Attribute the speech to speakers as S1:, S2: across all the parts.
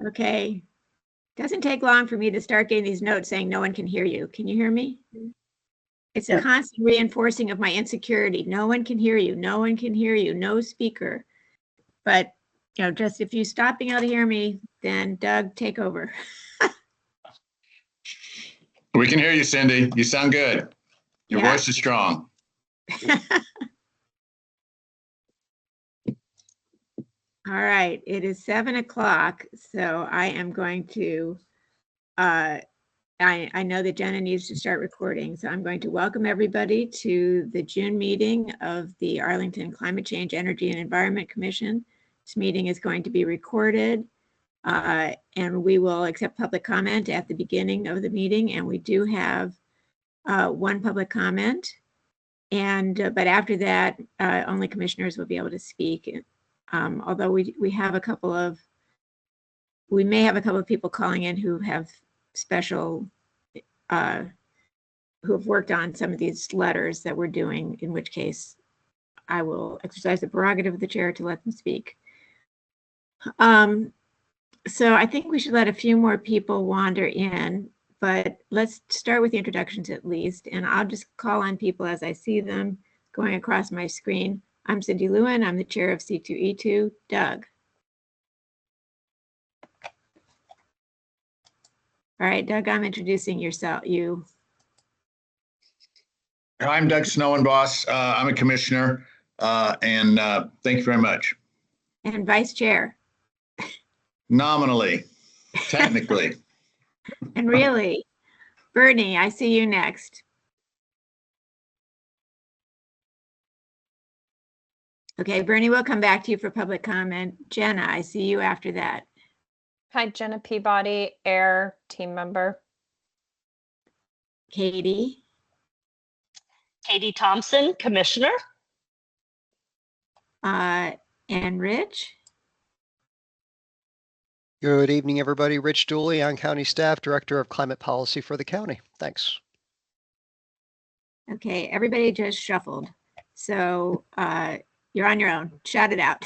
S1: Okay. Doesn't take long for me to start getting these notes saying no one can hear you. Can you hear me? It's a constant reinforcing of my insecurity. No one can hear you. No one can hear you. No speaker. But, you know, just if you stop being able to hear me, then Doug, take over.
S2: We can hear you, Cindy. You sound good. Your voice is strong.
S1: All right, it is 7 o'clock, so I am going to, I know that Jenna needs to start recording, so I'm going to welcome everybody to the June meeting of the Arlington Climate Change, Energy and Environment Commission. This meeting is going to be recorded, and we will accept public comment at the beginning of the meeting, and we do have one public comment, and but after that, only commissioners will be able to speak. Although we may have a couple of people calling in who have special, who have worked on some of these letters that we're doing, in which case I will exercise the prerogative of the chair to let them speak. So I think we should let a few more people wander in, but let's start with the introductions at least, and I'll just call on people as I see them going across my screen. I'm Cindy Lewin. I'm the chair of C2E2. Doug. All right, Doug, I'm introducing you.
S2: I'm Doug Snowinboss. I'm a commissioner, and thank you very much.
S1: And vice chair.
S2: Nominally, technically.
S1: And really, Bernie, I see you next. Okay, Bernie, we'll come back to you for public comment. Jenna, I see you after that.
S3: Hi, Jenna Peabody, AIR team member.
S1: Katie.
S4: Katie Thompson, commissioner.
S1: And Rich.
S5: Good evening, everybody. Rich Dooley on county staff, director of climate policy for the county. Thanks.
S1: Okay, everybody just shuffled. So you're on your own. Shout it out.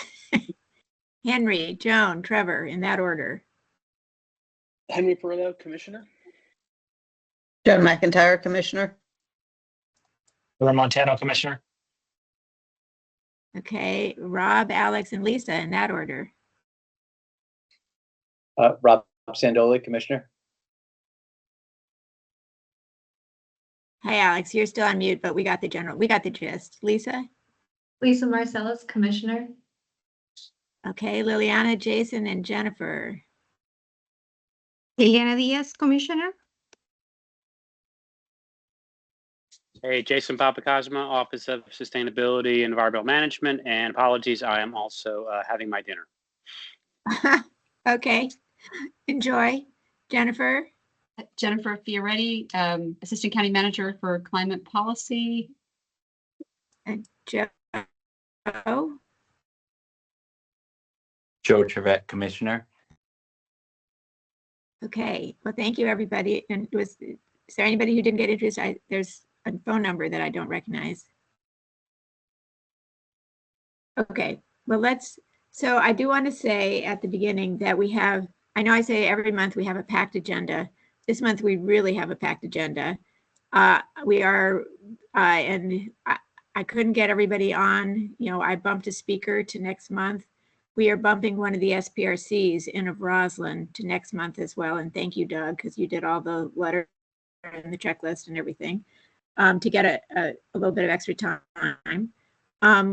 S1: Henry, Joan, Trevor, in that order.
S6: Henry Perillo, commissioner.
S7: Joan McIntyre, commissioner.
S6: Laura Montano, commissioner.
S1: Okay, Rob, Alex, and Lisa, in that order.
S8: Rob Sandoli, commissioner.
S1: Hi, Alex, you're still on mute, but we got the gist. Lisa?
S9: Lisa Marcellus, commissioner.
S1: Okay, Liliana, Jason, and Jennifer.
S9: Liliana Diaz, commissioner.
S10: Hey, Jason Papacosma, Office of Sustainability and Environmental Management, and apologies, I am also having my dinner.
S1: Okay, enjoy. Jennifer?
S9: Jennifer Fioretti, Assistant County Manager for Climate Policy.
S1: And Joe?
S11: Joe Trevette, commissioner.
S1: Okay, well, thank you, everybody. And is there anybody who didn't get introduced? There's a phone number that I don't recognize. Okay, well, so I do want to say at the beginning that we have, I know I say every month we have a packed agenda. This month we really have a packed agenda. We are, and I couldn't get everybody on, I bumped a speaker to next month. We are bumping one of the SPRCs in of Roslyn to next month as well. And thank you, Doug, because you did all the letter and the checklist and everything to get a little bit of extra time.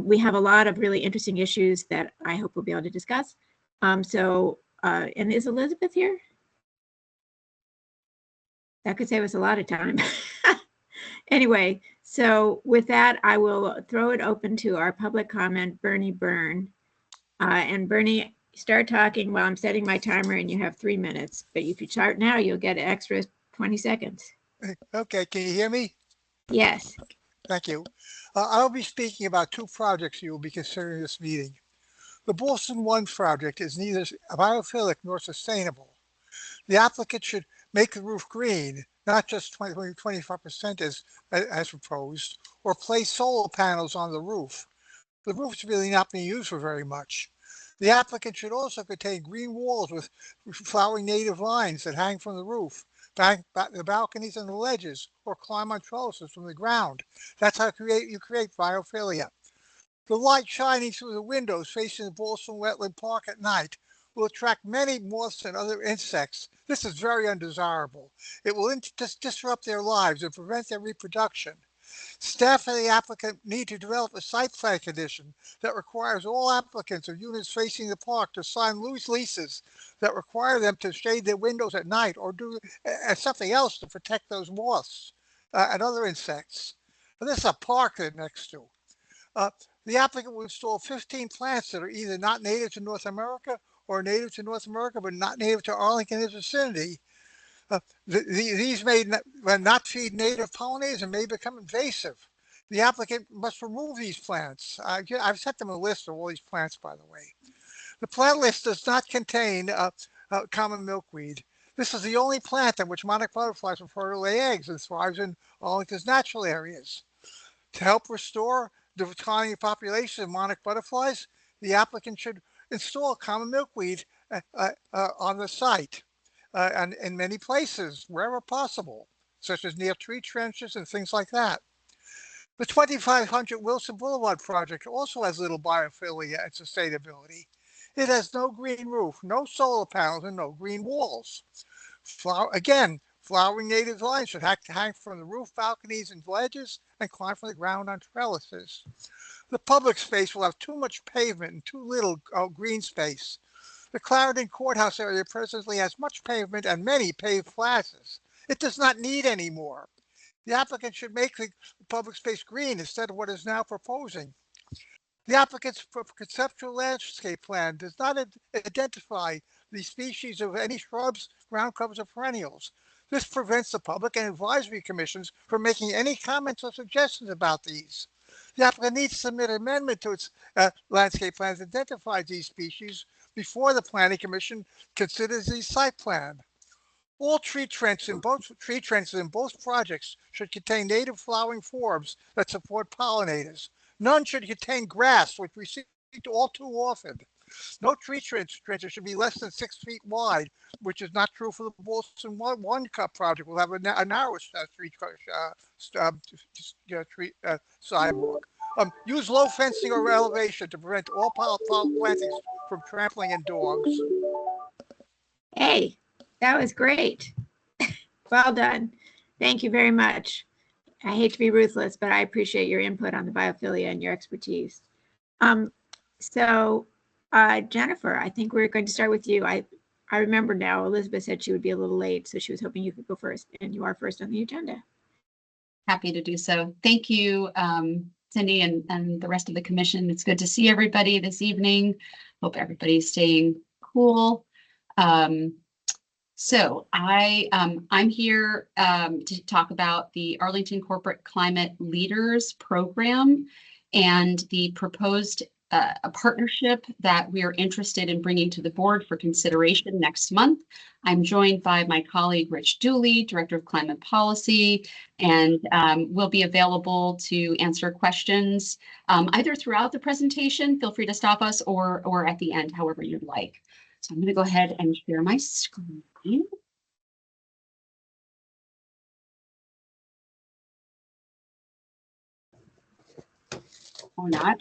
S1: We have a lot of really interesting issues that I hope we'll be able to discuss. And is Elizabeth here? That could save us a lot of time. Anyway, so with that, I will throw it open to our public comment, Bernie Byrne. And Bernie, start talking while I'm setting my timer, and you have 3 minutes. But if you start now, you'll get an extra 20 seconds.
S12: Okay, can you hear me?
S1: Yes.
S12: Thank you. I'll be speaking about 2 projects you will be considering this meeting. The Boston 1 project is neither biophilic nor sustainable. The applicant should make the roof green, not just 25% as proposed, or place solar panels on the roof. The roof's really not being used for very much. The applicant should also contain green walls with flowering native vines that hang from the roof, the balconies and the ledges, or climb on trellises from the ground. That's how you create biophilia. The light shining through the windows facing the Boston Wetland Park at night will attract many moths and other insects. This is very undesirable. It will disrupt their lives and prevent their reproduction. Staff and the applicant need to develop a site plan condition that requires all applicants of units facing the park to sign loose leases that require them to shade their windows at night or do something else to protect those moths and other insects. And this is a park they're next to. The applicant will install 15 plants that are either not native to North America or native to North America but not native to Arlington and its vicinity. These may not feed native pollinators and may become invasive. The applicant must remove these plants. I've sent them a list of all these plants, by the way. The plant list does not contain common milkweed. This is the only plant on which monarch butterflies prefer to lay eggs and thrives in Arlington's natural areas. To help restore the declining population of monarch butterflies, the applicant should install common milkweed on the site. And in many places, wherever possible, such as near tree trenches and things like that. The 2500 Wilson Boulevard project also has little biophilia and sustainability. It has no green roof, no solar panels, and no green walls. Flowering native vines should hang from the roof, balconies, and ledges and climb from the ground on trellises. The public space will have too much pavement and too little green space. The Clarendon Courthouse area presently has much pavement and many paved plazas. It does not need any more. The applicant should make the public space green instead of what is now proposing. The applicant's conceptual landscape plan does not identify the species of any shrubs, ground covers, or perennials. This prevents the public and advisory commissions from making any comments or suggestions about these. The applicant needs to submit an amendment to its landscape plan to identify these species before the planning commission considers the site plan. All tree trenches in both projects should contain native flowering forms that support pollinators. None should contain grass, which we see all too often. No tree trenches should be less than 6 feet wide, which is not true for the Boston One Cup project. We'll have a narrow sidewalk. Use low fencing or elevation to prevent all plantings from trampling in dogs.
S1: Hey, that was great. Well done. Thank you very much. I hate to be ruthless, but I appreciate your input on the biophilia and your expertise. Jennifer, I think we're going to start with you. I remember now, Elizabeth said she would be a little late, so she was hoping you could go first, and you are first on the agenda.
S9: Happy to do so. Thank you, Cindy, and the rest of the commission. It's good to see everybody this evening. Hope everybody's staying cool. So I'm here to talk about the Arlington Corporate Climate Leaders Program and the proposed a partnership that we are interested in bringing to the board for consideration next month. I'm joined by my colleague, Rich Dooley, Director of Climate Policy, and will be available to answer questions either throughout the presentation, feel free to stop us, or at the end, however you'd like. So I'm going to go ahead and share my screen. Or not.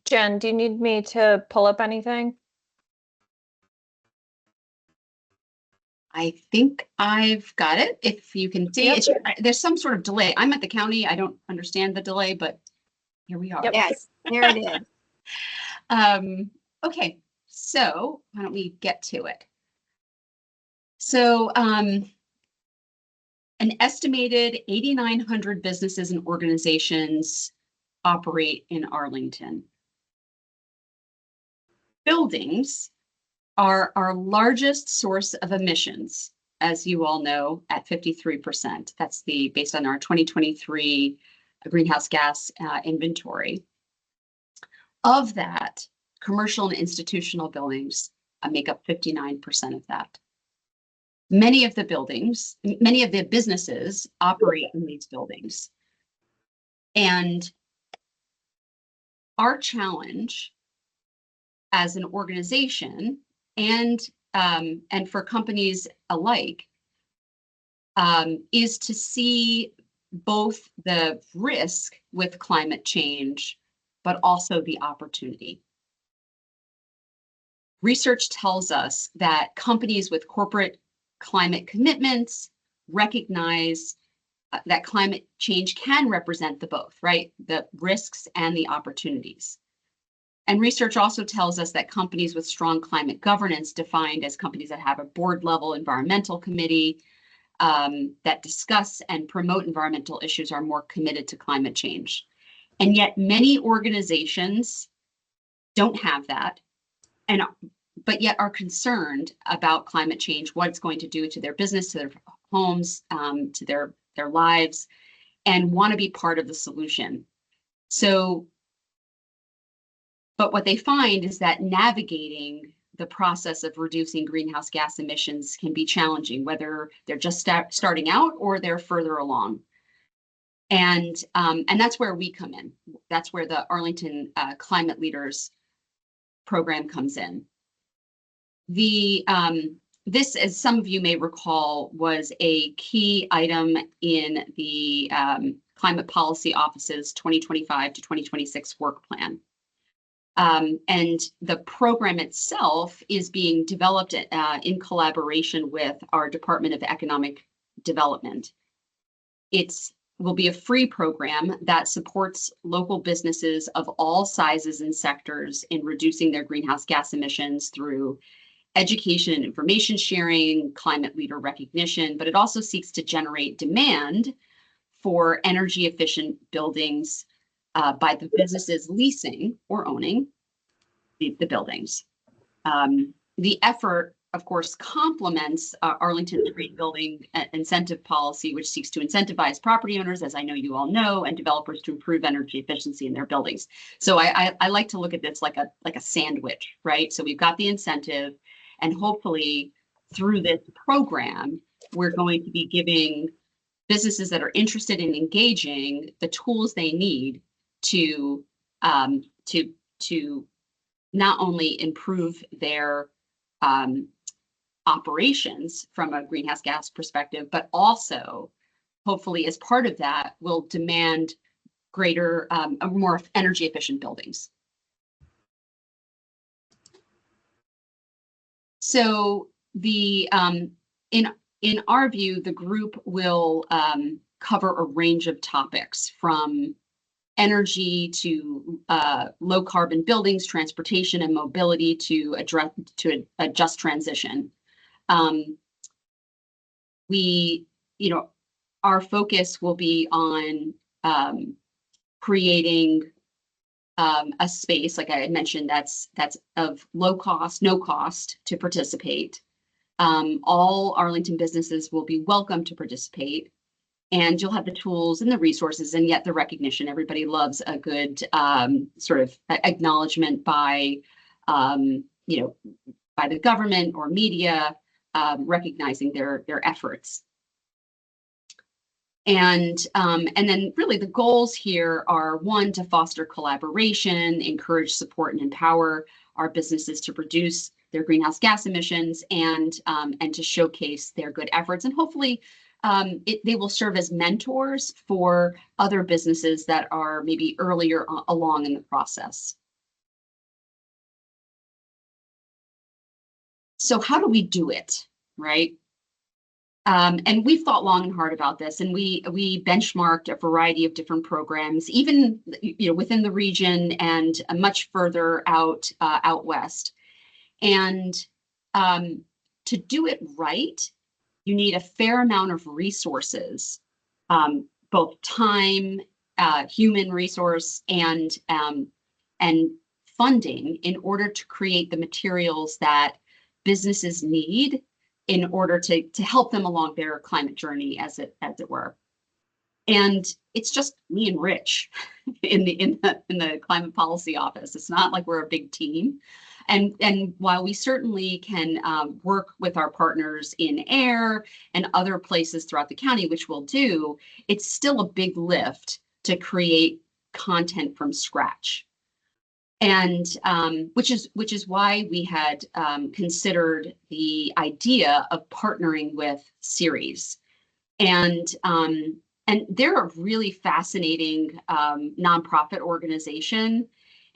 S3: Jen, do you need me to pull up anything?
S9: I think I've got it. If you can see,
S3: Yep.
S9: There's some sort of delay. I'm at the county. I don't understand the delay, but here we are.
S3: Yep.
S1: Yes, there it is.
S9: Okay, so why don't we get to it? So an estimated 8,900 businesses and organizations operate in Arlington. Buildings are our largest source of emissions, as you all know, at 53%. That's based on our 2023 greenhouse gas inventory. Of that, commercial and institutional buildings make up 59% of that. Many of the businesses operate in these buildings. And our challenge as an organization and for companies alike is to see both the risk with climate change, but also the opportunity. Research tells us that companies with corporate climate commitments recognize that climate change can represent the both, right? The risks and the opportunities. And research also tells us that companies with strong climate governance, defined as companies that have a board level environmental committee that discuss and promote environmental issues, are more committed to climate change. And yet many organizations don't have that, but yet are concerned about climate change, what it's going to do to their business, to their homes, to their lives, and want to be part of the solution. So, but what they find is that navigating the process of reducing greenhouse gas emissions can be challenging, whether they're just starting out or they're further along. And that's where we come in. That's where the Arlington Climate Leaders program comes in. This, as some of you may recall, was a key item in the Climate Policy Office's 2025 to 2026 work plan. And the program itself is being developed in collaboration with our Department of Economic Development. It will be a free program that supports local businesses of all sizes and sectors in reducing their greenhouse gas emissions through education and information sharing, climate leader recognition, but it also seeks to generate demand for energy efficient buildings by the businesses leasing or owning the buildings. The effort, of course, complements Arlington's Green Building Incentive Policy, which seeks to incentivize property owners, as I know you all know, and developers to improve energy efficiency in their buildings. So I like to look at this like a sandwich, right? So we've got the incentive, and hopefully through this program, we're going to be giving businesses that are interested in engaging the tools they need to not only improve their operations from a greenhouse gas perspective, but also hopefully as part of that will demand greater, more energy efficient buildings. So the in our view, the group will cover a range of topics, from energy to low carbon buildings, transportation and mobility, to a just transition. Our focus will be on creating a space, like I had mentioned, that's of low cost, no cost to participate. All Arlington businesses will be welcome to participate, and you'll have the tools and the resources, and yet the recognition. Everybody loves a good sort of acknowledgement by, by the government or media, recognizing their efforts. And then really the goals here are, one, to foster collaboration, encourage, support, and empower our businesses to reduce their greenhouse gas emissions, and to showcase their good efforts. And hopefully they will serve as mentors for other businesses that are maybe earlier along in the process. So how do we do it, right? And we've thought long and hard about this, and we benchmarked a variety of different programs, even within the region and much further out west. And to do it right, you need a fair amount of resources, both time, human resource, and funding, in order to create the materials that businesses need in order to help them along their climate journey, as it were. And it's just me and Rich in the Climate Policy Office. It's not like we're a big team. And while we certainly can work with our partners in AIR and other places throughout the county, which we'll do, it's still a big lift to create content from scratch. And which is why we had considered the idea of partnering with Ceres. And they're a really fascinating nonprofit organization.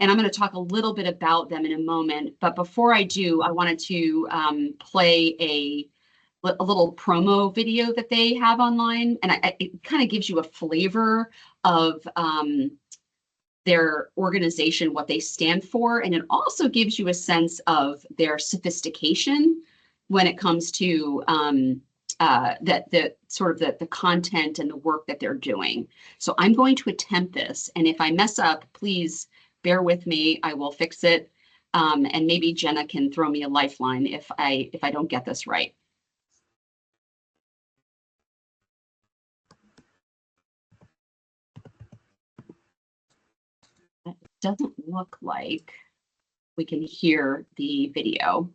S9: And I'm going to talk a little bit about them in a moment. But before I do, I wanted to play a little promo video that they have online. And it kind of gives you a flavor of their organization, what they stand for. And it also gives you a sense of their sophistication when it comes to the content and the work that they're doing. So I'm going to attempt this. And if I mess up, please bear with me. I will fix it. And maybe Jenna can throw me a lifeline if I don't get this right. It doesn't look like we can hear the video.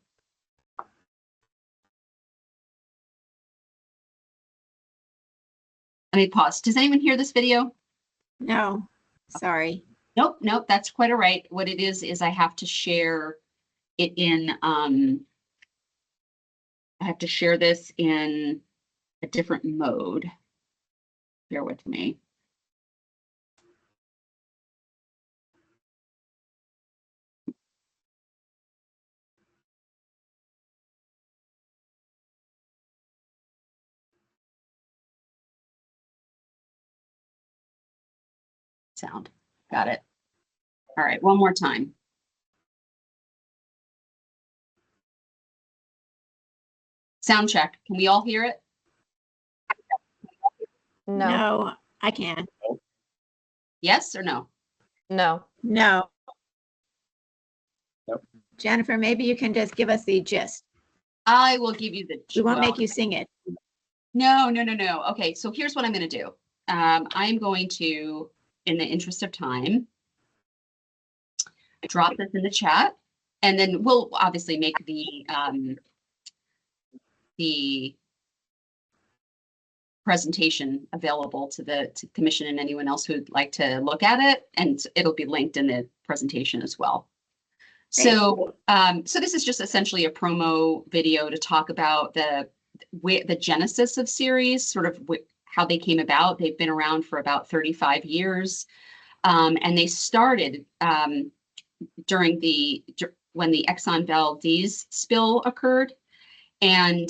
S9: Let me pause. Does anyone hear this video?
S1: No, sorry.
S9: Nope, that's quite all right. What it is I have to share it in, I have to share this in a different mode. Bear with me. Sound. Got it. All right, one more time. Sound check. Can we all hear it?
S3: No.
S1: No, I can't.
S9: Yes or no?
S3: No.
S1: No.
S8: Nope.
S1: Jennifer, maybe you can just give us the gist.
S9: I will give you the.
S1: We won't make you sing it.
S9: No. Okay, so here's what I'm going to do. I'm going to, in the interest of time, drop this in the chat, and then we'll obviously make the presentation available to the commission and anyone else who'd like to look at it, and it'll be linked in the presentation as well. So, so this is just essentially a promo video to talk about the genesis of Ceres, sort of how they came about. They've been around for about 35 years, and they started during when the Exxon Valdez spill occurred, and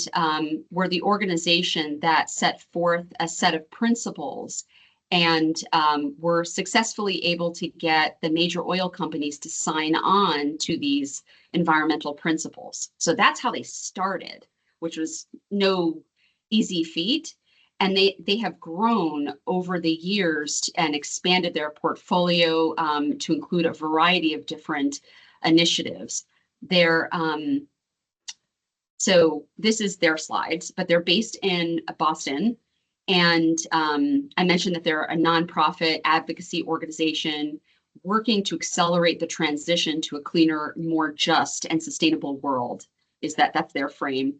S9: were the organization that set forth a set of principles and were successfully able to get the major oil companies to sign on to these environmental principles. So that's how they started, which was no easy feat. And they have grown over the years and expanded their portfolio to include a variety of different initiatives. So this is their slides, but they're based in Boston. And I mentioned that they're a nonprofit advocacy organization working to accelerate the transition to a cleaner, more just and sustainable world. That's their frame.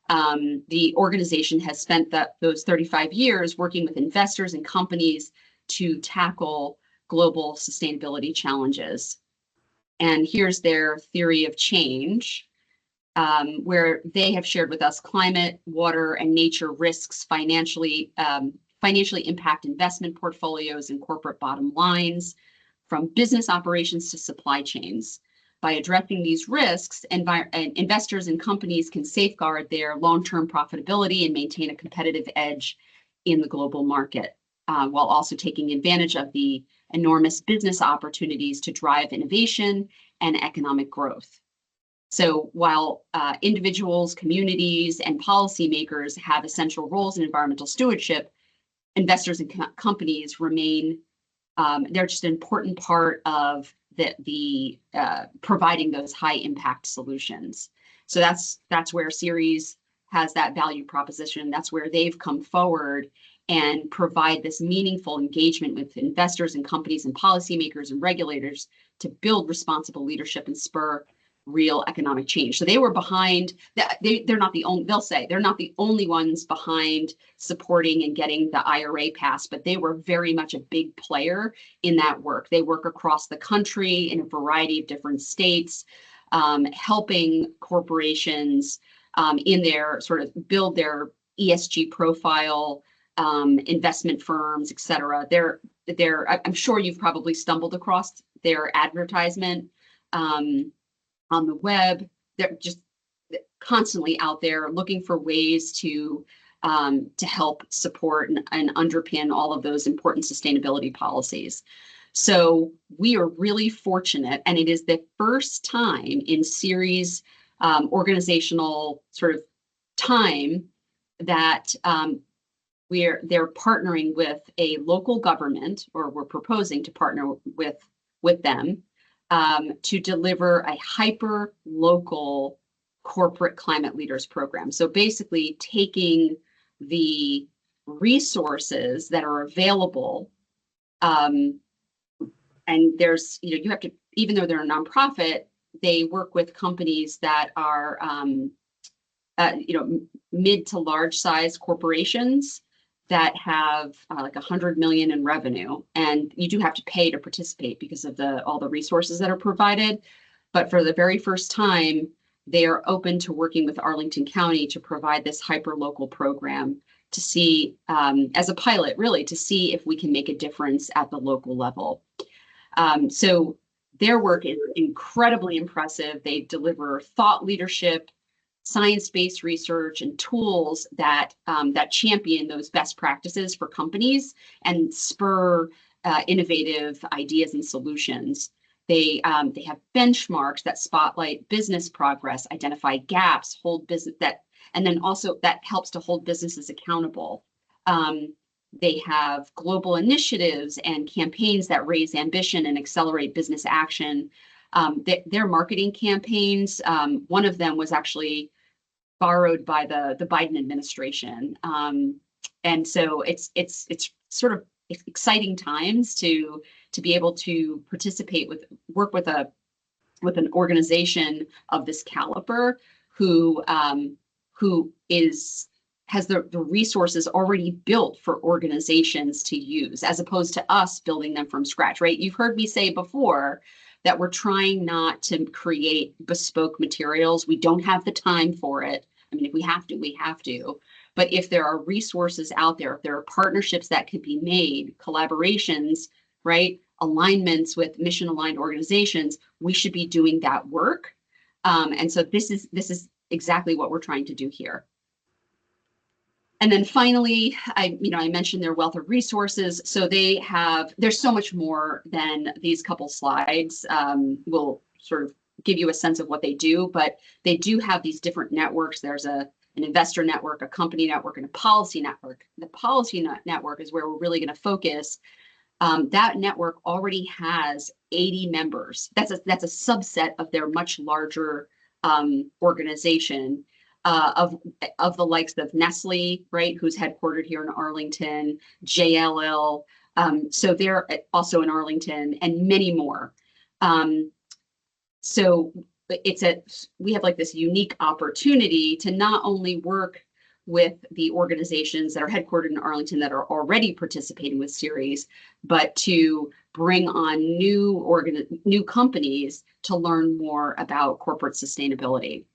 S9: The organization has spent those 35 years working with investors and companies to tackle global sustainability challenges. And here's their theory of change, where they have shared with us climate, water, and nature risks financially impact investment portfolios and corporate bottom lines, from business operations to supply chains. By addressing these risks, investors and companies can safeguard their long-term profitability and maintain a competitive edge in the global market, while also taking advantage of the enormous business opportunities to drive innovation and economic growth. So while individuals, communities, and policymakers have essential roles in environmental stewardship, investors and companies remain, they're just an important part of the providing those high impact solutions. So that's where Ceres has that value proposition. That's where they've come forward and provide this meaningful engagement with investors and companies and policymakers and regulators to build responsible leadership and spur real economic change. So they were behind that. They're not the only, they'll say they're not the only ones behind supporting and getting the IRA passed, but they were very much a big player in that work. They work across the country in a variety of different states, helping corporations in their sort of build their ESG profile, investment firms, et cetera. I'm sure you've probably stumbled across their advertisement on the web. They're just constantly out there looking for ways to help support and underpin all of those important sustainability policies. So we are really fortunate, and it is the first time in Ceres organizational sort of time that they're partnering with a local government, or we're proposing to partner with them to deliver a hyper local corporate climate leaders program. So basically taking the resources that are available, and there's, you have to, even though they're a nonprofit, they work with companies that are, mid to large size corporations that have like 100 million in revenue, and you do have to pay to participate because of all the resources that are provided. But for the very first time, they are open to working with Arlington County to provide this hyper-local program to see, as a pilot, really, to see if we can make a difference at the local level. So their work is incredibly impressive. They deliver thought leadership, science-based research, and tools that that champion those best practices for companies and spur innovative ideas and solutions. They have benchmarks that spotlight business progress, identify gaps, hold business and then also that helps to hold businesses accountable. They have global initiatives and campaigns that raise ambition and accelerate business action. Their marketing campaigns, one of them was actually borrowed by the Biden administration. And so it's sort of exciting times to be able to participate work with an organization of this caliber who has the resources already built for organizations to use, as opposed to us building them from scratch, right? You've heard me say before that we're trying not to create bespoke materials. We don't have the time for it. I mean, if we have to, we have to. But if there are resources out there, if there are partnerships that could be made, collaborations, right, alignments with mission-aligned organizations, we should be doing that work. And so this is exactly what we're trying to do here. And then finally, I mentioned their wealth of resources. So there's so much more than these couple slides will sort of give you a sense of what they do, but they do have these different networks. There's an investor network, a company network, and a policy network. The policy network is where we're really going to focus. That network already has 80 members. That's a subset of their much larger organization. Of the likes of Nestle, right, who's headquartered here in Arlington, JLL, so they're also in Arlington, and many more. So we have like this unique opportunity to not only work with the organizations that are headquartered in Arlington that are already participating with Ceres, but to bring on new companies to learn more about corporate sustainability.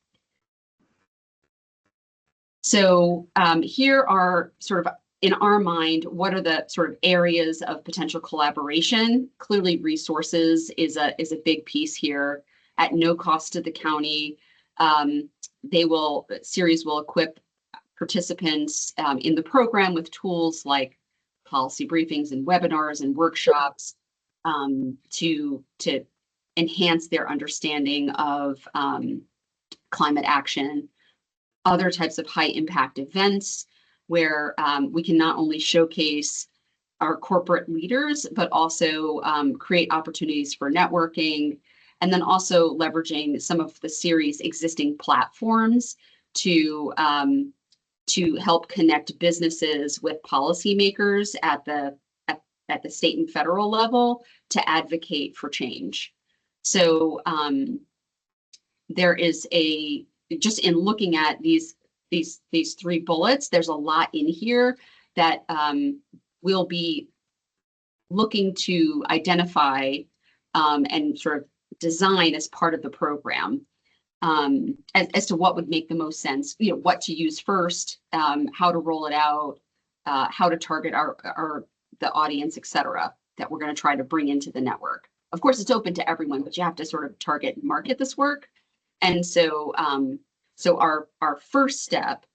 S9: So here are sort of, in our mind, what are the sort of areas of potential collaboration? Clearly, resources is a big piece here. At no cost to the county, Ceres will equip participants in the program with tools like policy briefings and webinars and workshops to enhance their understanding of climate action. Other types of high impact events where we can not only showcase our corporate leaders, but also create opportunities for networking, and then also leveraging some of the Ceres existing platforms to help connect businesses with policymakers at the state and federal level to advocate for change. So there is just in looking at these 3 bullets, there's a lot in here that we'll be looking to identify and sort of design as part of the program, as to what would make the most sense, what to use first, how to roll it out, how to target the audience, et cetera, that we're going to try to bring into the network. Of course, it's open to everyone, but you have to sort of target and market this work. And so, so our first step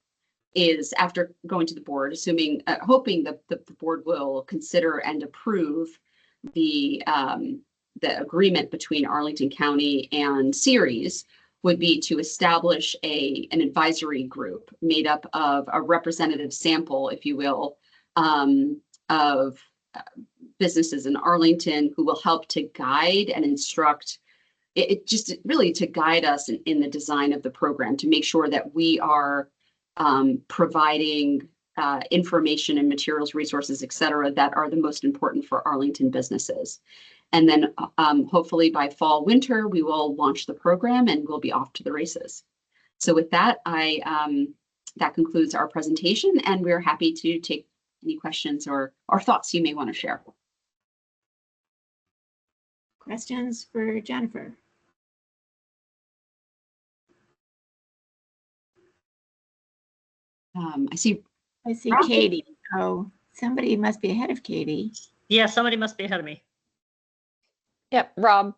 S9: is, after going to the board, hoping that the board will consider and approve the agreement between Arlington County and Ceres, would be to establish an advisory group made up of a representative sample, if you will, of businesses in Arlington who will help to guide and instruct just really to guide us in the design of the program, to make sure that we are providing information and materials, resources, et cetera, that are the most important for Arlington businesses. And then hopefully by fall, winter, we will launch the program and we'll be off to the races. So with that, that concludes our presentation, and we're happy to take any questions or thoughts you may want to share.
S1: Questions for Jennifer?
S9: I see
S1: Katie. Oh, somebody must be ahead of Katie.
S11: Yeah, somebody must be ahead of me.
S3: Yep, Rob.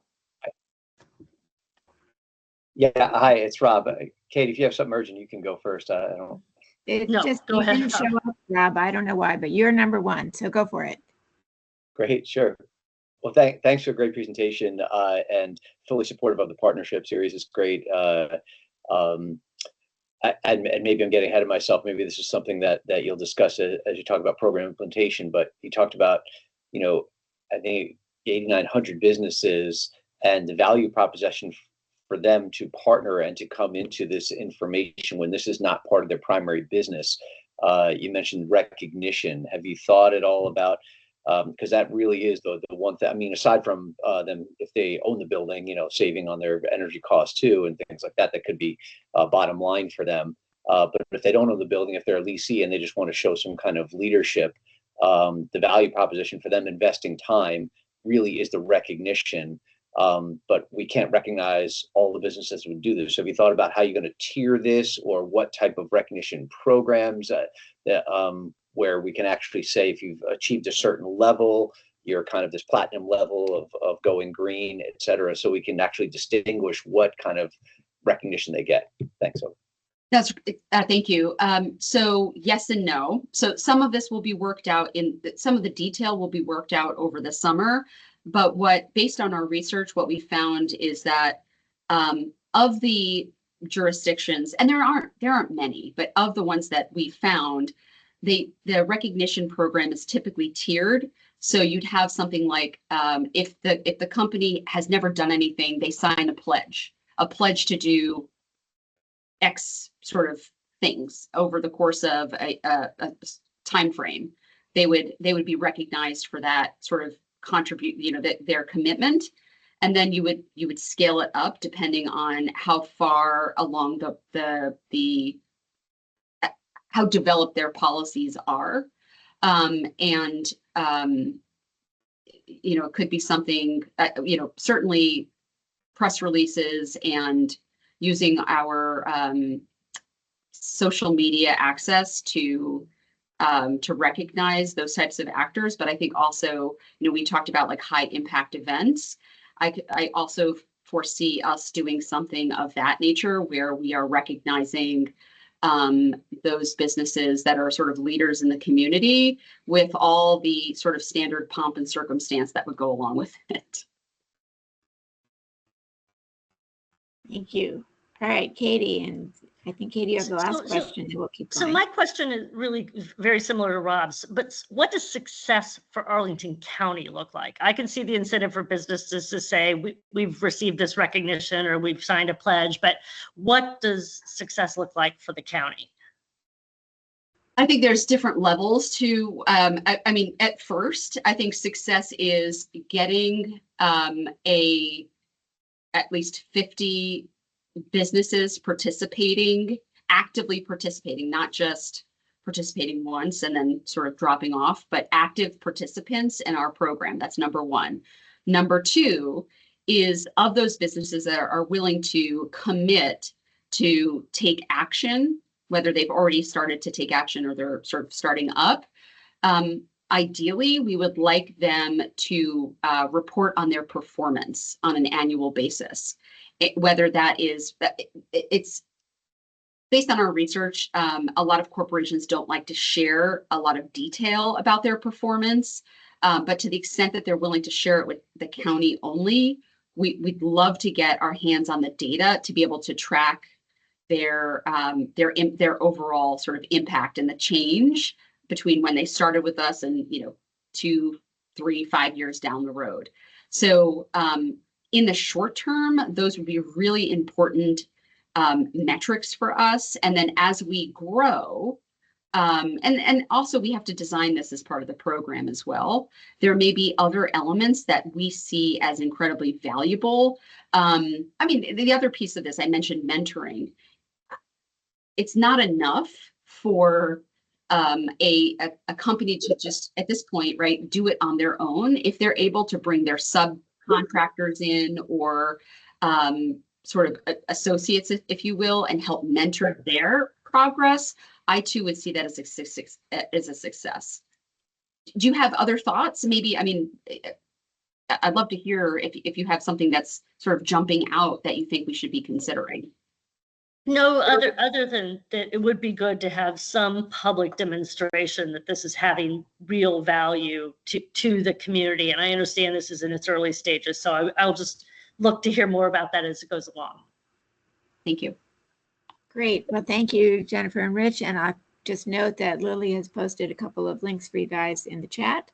S8: Yeah, hi, it's Rob. Kate, if you have something urgent, you can go first. I don't.
S1: It's
S11: No,
S1: just
S11: go
S1: you
S11: ahead,
S1: didn't show up, Rob. I don't know why, but you're number 1, so go for it.
S8: Great, sure. Well, thanks for a great presentation, and fully supportive of the partnership series. It's great. And maybe I'm getting ahead of myself. Maybe this is something that you'll discuss as you talk about program implementation. But you talked about, I think 8,900 businesses and the value proposition for them to partner and to come into this information when this is not part of their primary business. You mentioned recognition. Have you thought at all about, because that really is the one thing, I mean, aside from them, if they own the building, saving on their energy costs too, and things like that, that could be bottom line for them. But if they don't own the building, if they're a leasee and they just want to show some kind of leadership, the value proposition for them investing time really is the recognition. But we can't recognize all the businesses who would do this. So have you thought about how you're going to tier this, or what type of recognition programs where we can actually say, if you've achieved a certain level, you're kind of this platinum level of going green, et cetera, so we can actually distinguish what kind of recognition they get? Thanks.
S9: That's thank you. So yes and no. So some of this will be worked out some of the detail will be worked out over the summer. But based on our research, what we found is that of the jurisdictions, and there aren't many, but of the ones that we found, the recognition program is typically tiered. So you'd have something like, if the company has never done anything, they sign a pledge to do X sort of things over the course of a time frame. They would be recognized for that sort of their commitment, and then you would scale it up depending on how far along how developed their policies are, it could be something, certainly press releases and using our social media access to recognize those types of actors. But I think also, we talked about like high impact events. I also foresee us doing something of that nature, where we are recognizing those businesses that are sort of leaders in the community, with all the sort of standard pomp and circumstance that would go along with it.
S1: Thank you. All right, Katie, and I think Katie, you have the last question. We'll keep going.
S11: So my question is really very similar to Rob's, but what does success for Arlington County look like? I can see the incentive for businesses to say we've received this recognition or we've signed a pledge, but what does success look like for the county?
S9: I think there's different levels to, I mean, at first, I think success is getting at least 50 businesses participating, actively participating, not just participating once and then sort of dropping off, but active participants in our program. That's number one. Number two is of those businesses that are willing to commit to take action, whether they've already started to take action or they're sort of starting up. Ideally, we would like them to report on their performance on an annual basis. Whether that is, it's based on our research, a lot of corporations don't like to share a lot of detail about their performance, but to the extent that they're willing to share it with the county only, we'd love to get our hands on the data to be able to track their overall sort of impact and the change between when they started with us and 2, 3, 5 years down the road. So in the short term, those would be really important metrics for us. And then as we grow, and also we have to design this as part of the program as well. There may be other elements that we see as incredibly valuable. I mean, the other piece of this, I mentioned mentoring. It's not enough for a company to just, at this point, right, do it on their own. If they're able to bring their subcontractors in or sort of associates, if you will, and help mentor their progress, I too would see that as a success. Do you have other thoughts? Maybe, I mean, I'd love to hear if you have something that's sort of jumping out that you think we should be considering.
S11: No, other than that, it would be good to have some public demonstration that this is having real value to the community. And I understand this is in its early stages, so I'll just look to hear more about that as it goes along.
S9: Thank you.
S1: Great. Well, thank you, Jennifer and Rich. And I'll just note that Lily has posted a couple of links for you guys in the chat.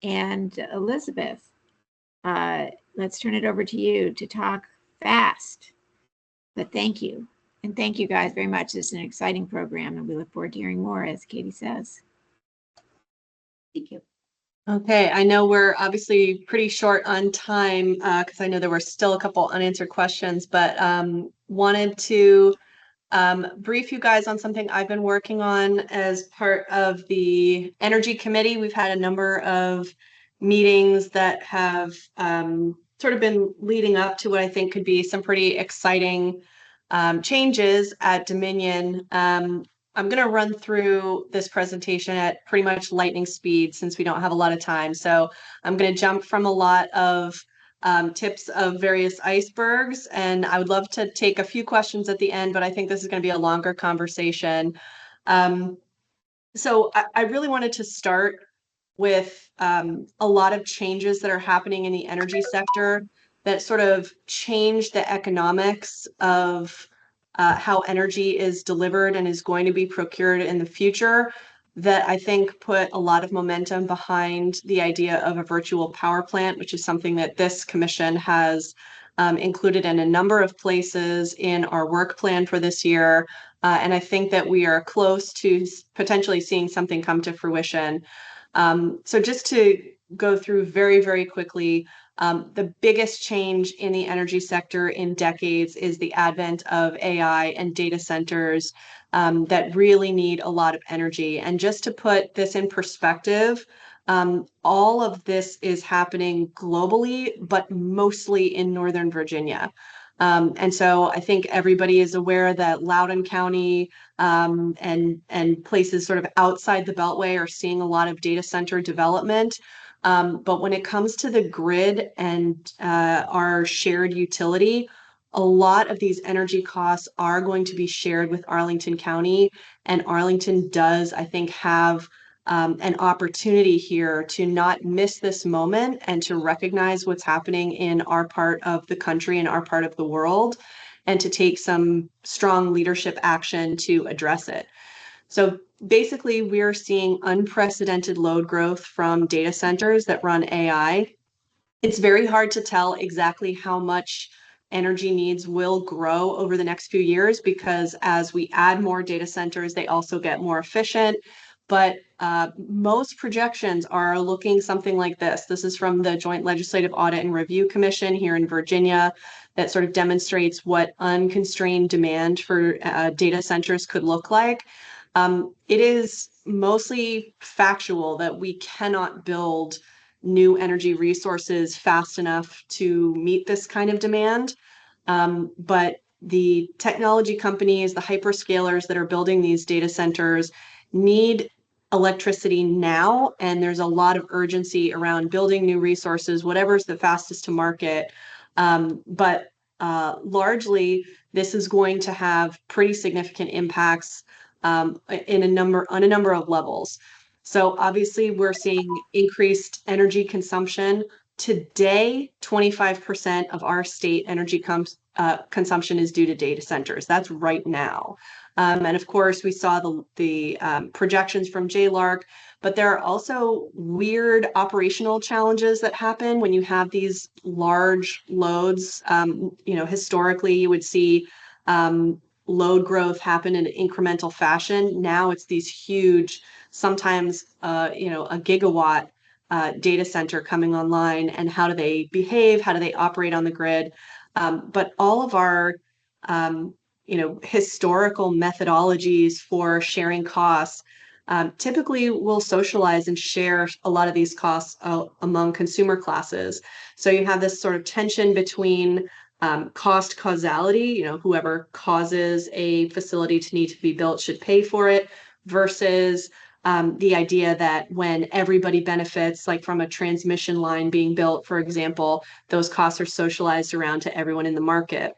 S1: And Elizabeth, let's turn it over to you to talk fast. But thank you. And thank you guys very much. This is an exciting program and we look forward to hearing more, as Katie says.
S9: Thank you.
S13: Okay, I know we're obviously pretty short on time because I know there were still a couple unanswered questions, but wanted to brief you guys on something I've been working on as part of the Energy Committee. We've had a number of meetings that have sort of been leading up to what I think could be some pretty exciting changes at Dominion. I'm going to run through this presentation at pretty much lightning speed since we don't have a lot of time. So I'm going to jump from a lot of tips of various icebergs, and I would love to take a few questions at the end, but I think this is going to be a longer conversation. So I really wanted to start with a lot of changes that are happening in the energy sector that sort of change the economics of how energy is delivered and is going to be procured in the future, that I think put a lot of momentum behind the idea of a virtual power plant, which is something that this commission has included in a number of places in our work plan for this year. And I think that we are close to potentially seeing something come to fruition. So just to go through very, very quickly, the biggest change in the energy sector in decades is the advent of AI and data centers that really need a lot of energy. And just to put this in perspective, all of this is happening globally, but mostly in Northern Virginia. And so I think everybody is aware that Loudoun County and places sort of outside the Beltway are seeing a lot of data center development. But when it comes to the grid and our shared utility, a lot of these energy costs are going to be shared with Arlington County. And Arlington does, I think, have an opportunity here to not miss this moment and to recognize what's happening in our part of the country and our part of the world, and to take some strong leadership action to address it. So basically, we're seeing unprecedented load growth from data centers that run AI. It's very hard to tell exactly how much energy needs will grow over the next few years, because as we add more data centers, they also get more efficient. but most projections are looking something like this. This is from the Joint Legislative Audit and Review Commission here in Virginia that sort of demonstrates what unconstrained demand for data centers could look like. It is mostly factual that we cannot build new energy resources fast enough to meet this kind of demand. But the technology companies, the hyperscalers that are building these data centers need electricity now, and there's a lot of urgency around building new resources, whatever's the fastest to market. But largely, this is going to have pretty significant impacts on a number of levels. So obviously, we're seeing increased energy consumption. Today, 25% of our state energy consumption is due to data centers. That's right now. And of course, we saw the projections from JLARC, but there are also weird operational challenges that happen when you have these large loads. Historically, you would see load growth happen in an incremental fashion. Now it's these huge, sometimes, a gigawatt data center coming online, and how do they behave? How do they operate on the grid? But all of our historical methodologies for sharing costs typically will socialize and share a lot of these costs among consumer classes. So you have this sort of tension between cost causality, whoever causes a facility to need to be built should pay for it, versus the idea that when everybody benefits, like from a transmission line being built, for example, those costs are socialized around to everyone in the market.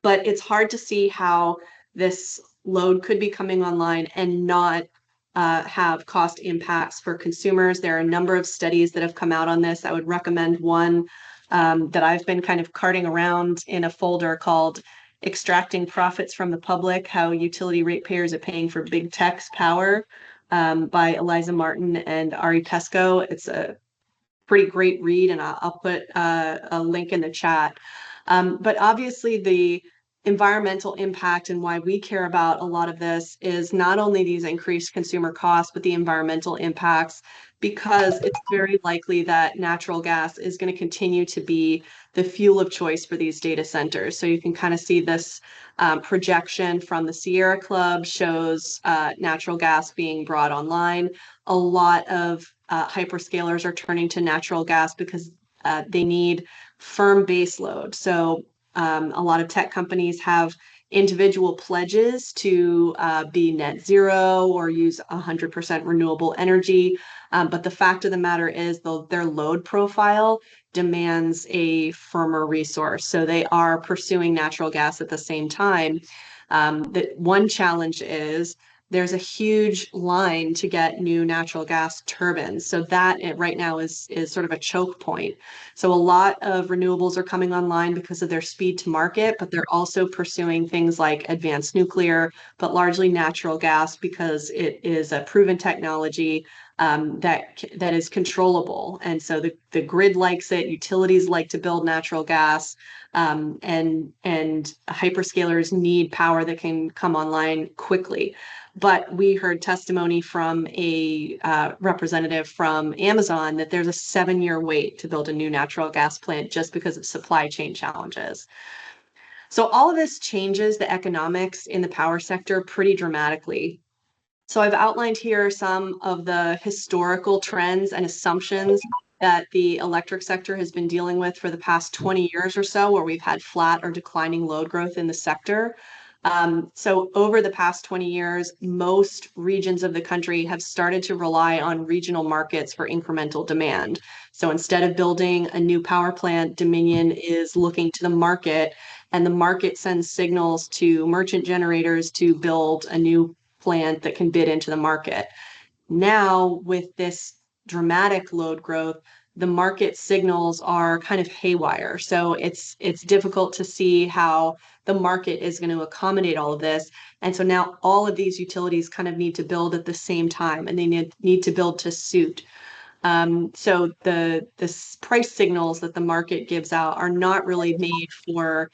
S13: But it's hard to see how this load could be coming online and not have cost impacts for consumers. There are a number of studies that have come out on this. I would recommend one that I've been kind of carting around in a folder called Extracting Profits from the Public, How Utility Ratepayers Are Paying for Big Tech's Power, by Eliza Martin and Ari Pesco. It's a pretty great read, and I'll put a link in the chat. But obviously the environmental impact and why we care about a lot of this is not only these increased consumer costs, but the environmental impacts, because it's very likely that natural gas is going to continue to be the fuel of choice for these data centers. So you can kind of see this projection from the Sierra Club shows natural gas being brought online. A lot of hyperscalers are turning to natural gas because they need firm base load. So a lot of tech companies have individual pledges to be net zero or use 100% renewable energy. But the fact of the matter is, though, their load profile demands a firmer resource. So they are pursuing natural gas at the same time. The one challenge is there's a huge line to get new natural gas turbines. So that right now is sort of a choke point. So a lot of renewables are coming online because of their speed to market, but they're also pursuing things like advanced nuclear, but largely natural gas because it is a proven technology that is controllable. And so the grid likes it, utilities like to build natural gas, and hyperscalers need power that can come online quickly. But we heard testimony from a representative from Amazon that there's a 7-year wait to build a new natural gas plant just because of supply chain challenges. So all of this changes the economics in the power sector pretty dramatically. So I've outlined here some of the historical trends and assumptions that the electric sector has been dealing with for the past 20 years or so, where we've had flat or declining load growth in the sector. So over the past 20 years, most regions of the country have started to rely on regional markets for incremental demand. So instead of building a new power plant, Dominion is looking to the market, and the market sends signals to merchant generators to build a new plant that can bid into the market. Now, with this dramatic load growth, the market signals are kind of haywire. So it's difficult to see how the market is going to accommodate all of this. And so now all of these utilities kind of need to build at the same time, and they need to build to suit. So the price signals that the market gives out are not really made for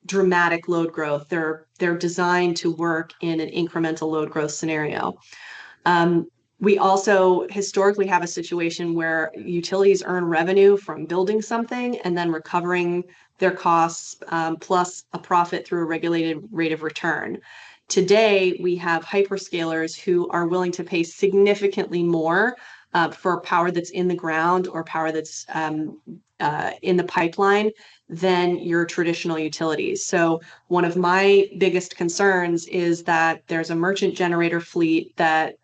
S13: dramatic load growth. They're designed to work in an incremental load growth scenario. We also historically have a situation where utilities earn revenue from building something and then recovering their costs plus a profit through a regulated rate of return. Today, we have hyperscalers who are willing to pay significantly more for power that's in the ground or power that's in the pipeline than your traditional utilities. So one of my biggest concerns is that there's a merchant generator fleet that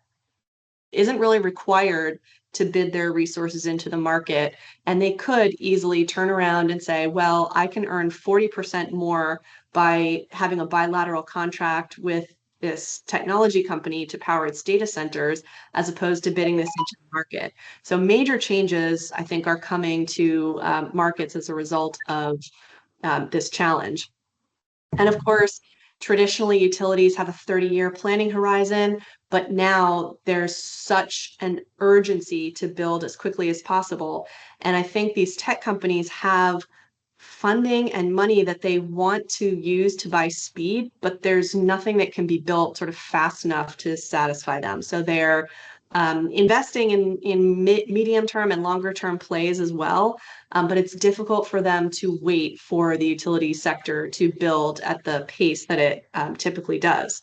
S13: isn't really required to bid their resources into the market. And they could easily turn around and say, well, I can earn 40% more by having a bilateral contract with this technology company to power its data centers, as opposed to bidding this into the market. So major changes, I think, are coming to markets as a result of this challenge. And of course, traditionally utilities have a 30-year planning horizon, but now there's such an urgency to build as quickly as possible. And I think these tech companies have funding and money that they want to use to buy speed, but there's nothing that can be built sort of fast enough to satisfy them. So they're investing in medium term and longer term plays as well. But it's difficult for them to wait for the utility sector to build at the pace that it typically does.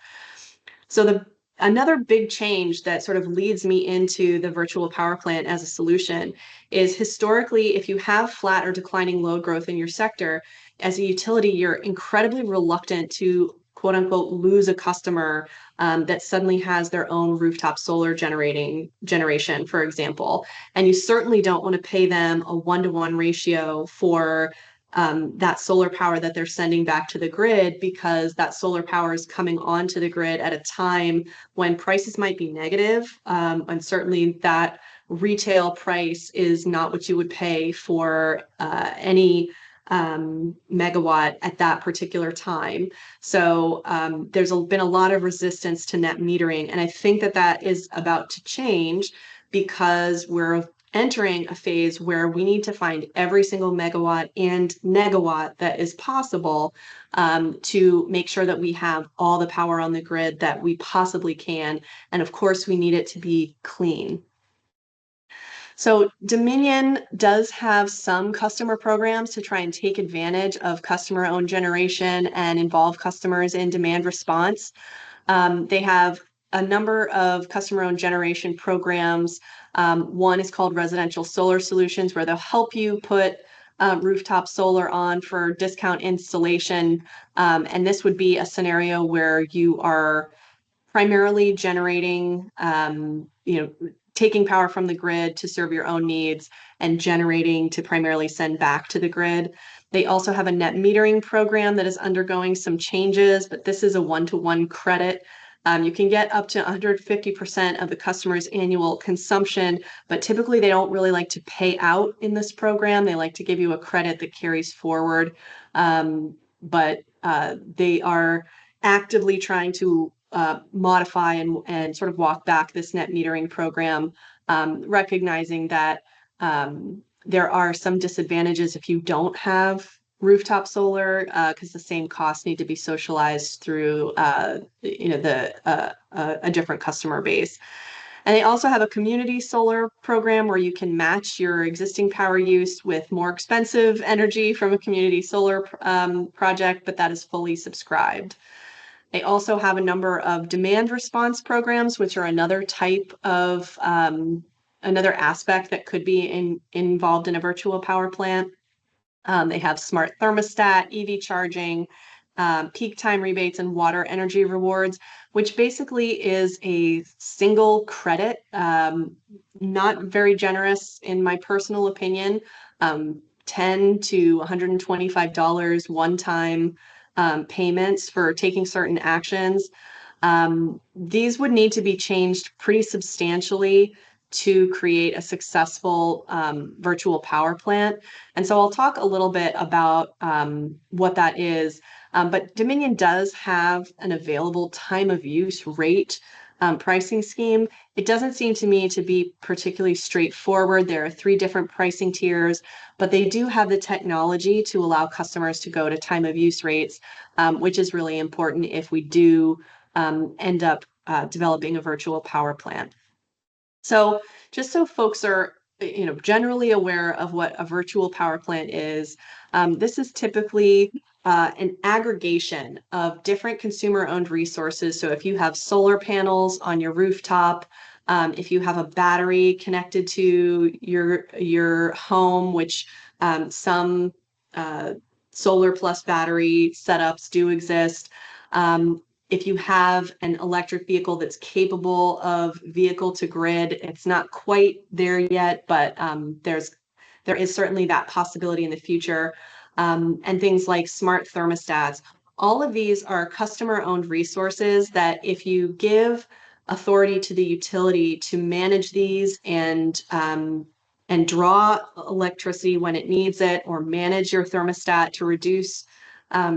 S13: So another big change that sort of leads me into the virtual power plant as a solution is, historically, if you have flat or declining load growth in your sector, as a utility, you're incredibly reluctant to quote unquote lose a customer that suddenly has their own rooftop solar generation, for example. And you certainly don't want to pay them a 1-to-1 ratio for that solar power that they're sending back to the grid, because that solar power is coming onto the grid at a time when prices might be negative. And certainly that retail price is not what you would pay for any megawatt at that particular time. So there's been a lot of resistance to net metering. And I think that that is about to change, because we're entering a phase where we need to find every single megawatt and negawatt that is possible to make sure that we have all the power on the grid that we possibly can. And of course, we need it to be clean. So Dominion does have some customer programs to try and take advantage of customer-owned generation and involve customers in demand response. They have a number of customer-owned generation programs. One is called Residential Solar Solutions, where they'll help you put rooftop solar on for discount installation. And this would be a scenario where you are primarily generating, taking power from the grid to serve your own needs and generating to primarily send back to the grid. They also have a net metering program that is undergoing some changes, but this is a 1-to-1 credit. You can get up to 150% of the customer's annual consumption, but typically they don't really like to pay out in this program. They like to give you a credit that carries forward. But they are actively trying to modify and sort of walk back this net metering program, recognizing that there are some disadvantages if you don't have rooftop solar, because the same costs need to be socialized through a different customer base. And they also have a community solar program where you can match your existing power use with more expensive energy from a community solar project, but that is fully subscribed. They also have a number of demand response programs, which are another type of another aspect that could be involved in a virtual power plant. They have smart thermostat, EV charging, peak time rebates, and water energy rewards, which basically is a single credit, not very generous in my personal opinion, $10 to $125 one-time payments for taking certain actions. These would need to be changed pretty substantially to create a successful virtual power plant. And so I'll talk a little bit about what that is. But Dominion does have an available time of use rate pricing scheme. It doesn't seem to me to be particularly straightforward. There are 3 different pricing tiers, but they do have the technology to allow customers to go to time of use rates, which is really important if we do end up developing a virtual power plant. So just so folks are generally aware of what a virtual power plant is, this is typically an aggregation of different consumer-owned resources. So if you have solar panels on your rooftop, if you have a battery connected to your home, which some solar plus battery setups do exist. If you have an electric vehicle that's capable of vehicle to grid, it's not quite there yet, but there is certainly that possibility in the future. And things like smart thermostats. All of these are customer-owned resources that if you give authority to the utility to manage these and draw electricity when it needs it, or manage your thermostat to reduce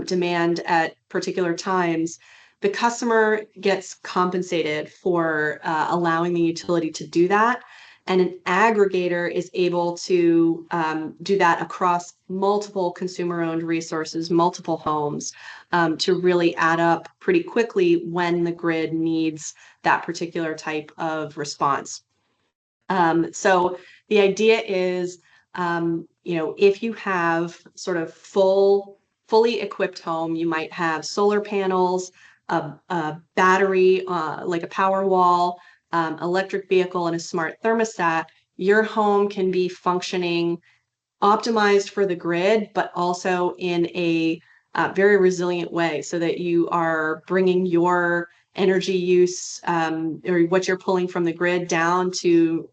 S13: demand at particular times, the customer gets compensated for allowing the utility to do that. And an aggregator is able to do that across multiple consumer-owned resources, multiple homes, to really add up pretty quickly when the grid needs that particular type of response. So the idea is, if you have sort of fully equipped home, you might have solar panels, a battery, like a power wall, electric vehicle, and a smart thermostat. Your home can be functioning optimized for the grid, but also in a very resilient way, so that you are bringing your energy use or what you're pulling from the grid down to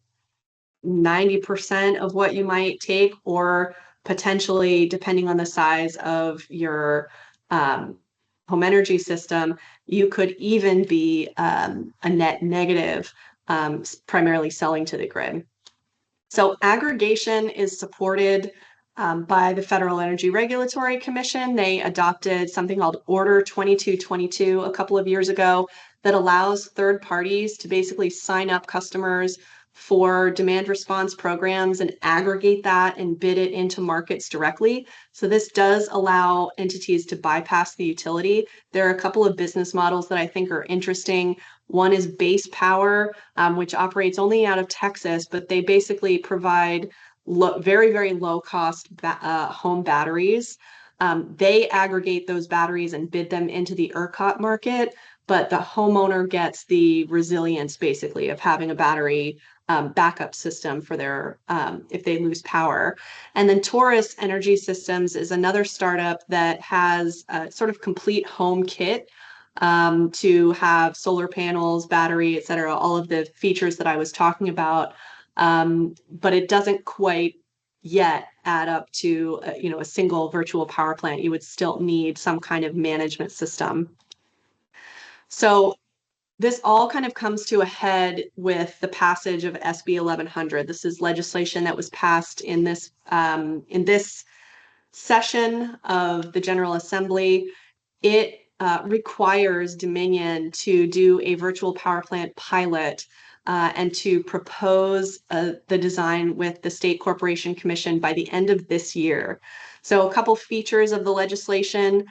S13: 90% of what you might take, or potentially, depending on the size of your home energy system, you could even be a net negative, primarily selling to the grid. So aggregation is supported by the Federal Energy Regulatory Commission. They adopted something called Order 2222 a couple of years ago that allows third parties to basically sign up customers for demand response programs and aggregate that and bid it into markets directly. So this does allow entities to bypass the utility. There are a couple of business models that I think are interesting. One is Base Power, which operates only out of Texas, but they basically provide very, very low cost home batteries. They aggregate those batteries and bid them into the ERCOT market, but the homeowner gets the resilience basically of having a battery backup system for their if they lose power. And then Taurus Energy Systems is another startup that has a sort of complete home kit to have solar panels, battery, et cetera, all of the features that I was talking about. But it doesn't quite yet add up to a single virtual power plant. You would still need some kind of management system. So this all kind of comes to a head with the passage of SB 1100. This is legislation that was passed in this session of the General Assembly. It requires Dominion to do a virtual power plant pilot and to propose the design with the State Corporation Commission by the end of this year. So a couple features of the legislation.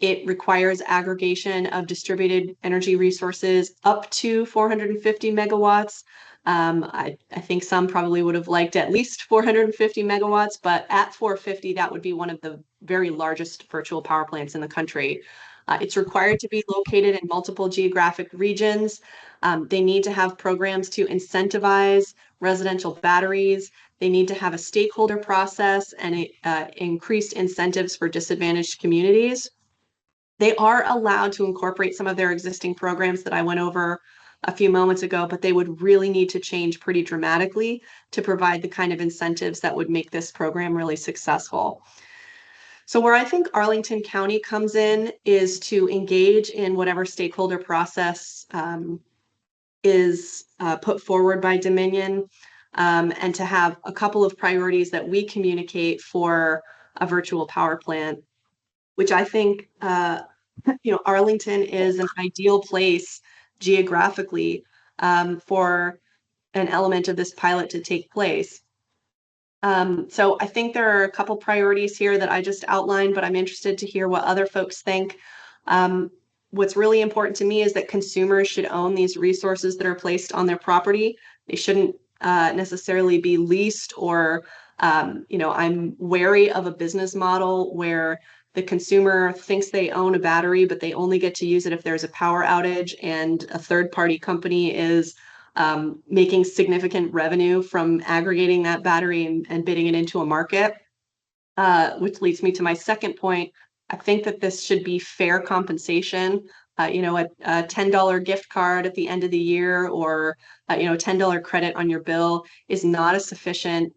S13: It requires aggregation of distributed energy resources up to 450 megawatts. I think some probably would have liked at least 450 megawatts, but at 450, that would be one of the very largest virtual power plants in the country. It's required to be located in multiple geographic regions. They need to have programs to incentivize residential batteries. They need to have a stakeholder process and increased incentives for disadvantaged communities. They are allowed to incorporate some of their existing programs that I went over a few moments ago, but they would really need to change pretty dramatically to provide the kind of incentives that would make this program really successful. So where I think Arlington County comes in is to engage in whatever stakeholder process is put forward by Dominion, and to have a couple of priorities that we communicate for a virtual power plant, which I think Arlington is an ideal place geographically for an element of this pilot to take place. So I think there are a couple priorities here that I just outlined, but I'm interested to hear what other folks think. what's really important to me is that consumers should own these resources that are placed on their property. They shouldn't necessarily be leased or, I'm wary of a business model where the consumer thinks they own a battery, but they only get to use it if there's a power outage, and a third-party company is making significant revenue from aggregating that battery and bidding it into a market. Which leads me to my second point. I think that this should be fair compensation. A $10 gift card at the end of the year, or $10 credit on your bill is not a sufficient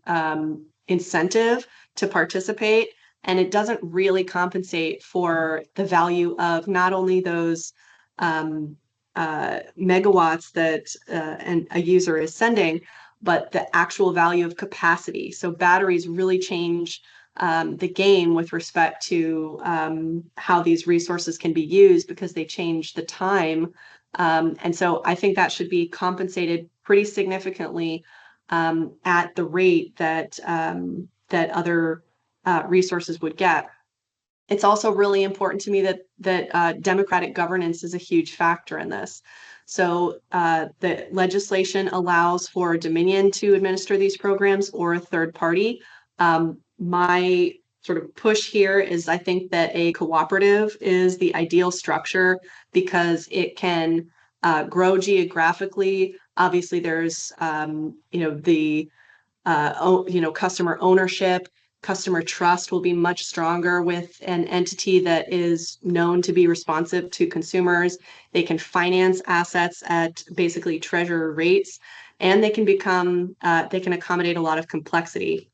S13: incentive to participate, and it doesn't really compensate for the value of not only those megawatts that a user is sending, but the actual value of capacity. So batteries really change the game with respect to how these resources can be used, because they change the time. And so I think that should be compensated pretty significantly at the rate that other resources would get. It's also really important to me that democratic governance is a huge factor in this. So the legislation allows for Dominion to administer these programs, or a third party. My sort of push here is, I think that a cooperative is the ideal structure, because it can grow geographically. Obviously, there's customer ownership. Customer trust will be much stronger with an entity that is known to be responsive to consumers. They can finance assets at basically treasurer rates, and they can accommodate a lot of complexity.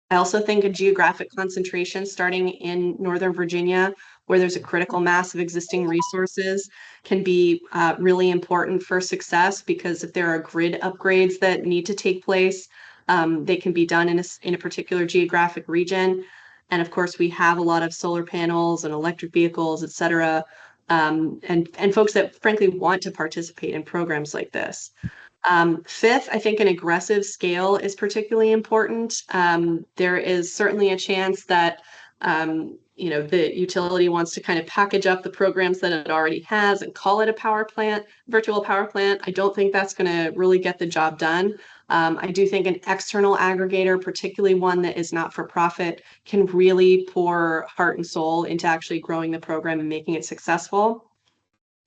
S13: I also think a geographic concentration starting in Northern Virginia, where there's a critical mass of existing resources, can be really important for success, because if there are grid upgrades that need to take place, they can be done in a particular geographic region. And of course, we have a lot of solar panels and electric vehicles, et cetera, and folks that frankly want to participate in programs like this. Fifth, I think an aggressive scale is particularly important. There is certainly a chance that the utility wants to kind of package up the programs that it already has and call it a virtual power plant. I don't think that's going to really get the job done. I do think an external aggregator, particularly one that is not for profit, can really pour heart and soul into actually growing the program and making it successful.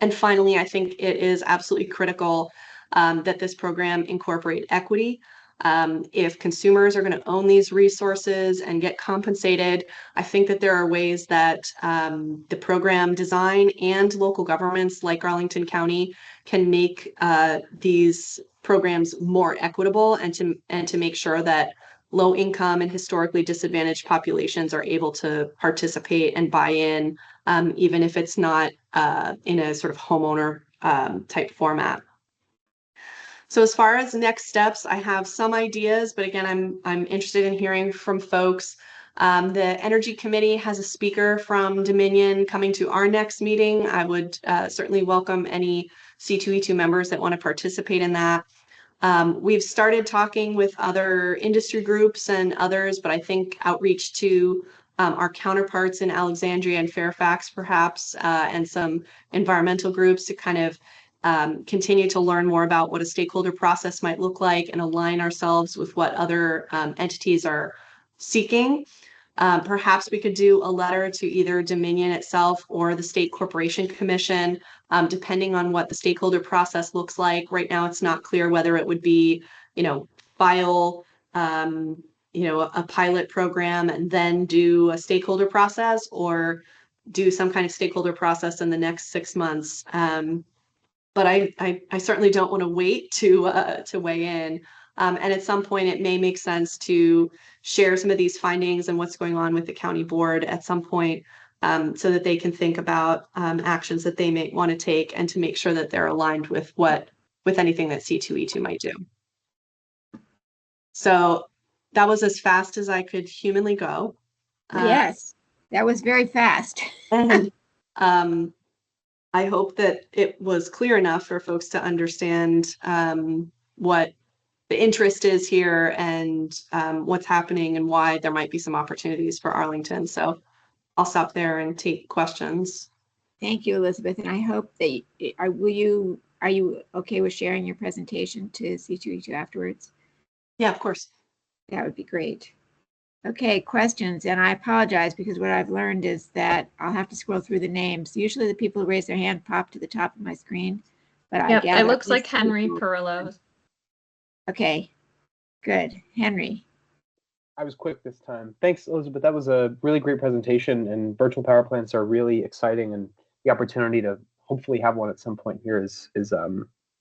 S13: And finally, I think it is absolutely critical that this program incorporate equity. If consumers are going to own these resources and get compensated, I think that there are ways that the program design and local governments like Arlington County can make these programs more equitable, and to make sure that low income and historically disadvantaged populations are able to participate and buy in, even if it's not in a sort of homeowner type format. So as far as next steps, I have some ideas, but again, I'm interested in hearing from folks. The Energy Committee has a speaker from Dominion coming to our next meeting. I would certainly welcome any C2E2 members that want to participate in that. We've started talking with other industry groups and others, but I think outreach to our counterparts in Alexandria and Fairfax, perhaps, and some environmental groups to kind of continue to learn more about what a stakeholder process might look like and align ourselves with what other entities are seeking. Perhaps we could do a letter to either Dominion itself or the State Corporation Commission, depending on what the stakeholder process looks like. Right now, it's not clear whether it would be, file, a pilot program and then do a stakeholder process, or do some kind of stakeholder process in the next 6 months. But I certainly don't want to wait to weigh in. And at some point, it may make sense to share some of these findings and what's going on with the county board at some point, so that they can think about actions that they may want to take, and to make sure that they're aligned with anything that C2E2 might do. So that was as fast as I could humanly go.
S1: Yes, that was very fast.
S13: And I hope that it was clear enough for folks to understand what the interest is here, and what's happening, and why there might be some opportunities for Arlington. So I'll stop there and take questions.
S1: Thank you, Elizabeth. And I hope that are you okay with sharing your presentation to C2E2 afterwards?
S13: Yeah, of course.
S1: That would be great. Okay, questions. And I apologize because what I've learned is that I'll have to scroll through the names. Usually the people who raise their hand pop to the top of my screen, but I
S3: Yep,
S1: gather.
S3: it looks like
S1: these
S3: Henry
S1: people-
S3: Perillo.
S1: Okay, good. Henry.
S14: I was quick this time. Thanks, Elizabeth. That was a really great presentation, and virtual power plants are really exciting, and the opportunity to hopefully have one at some point here is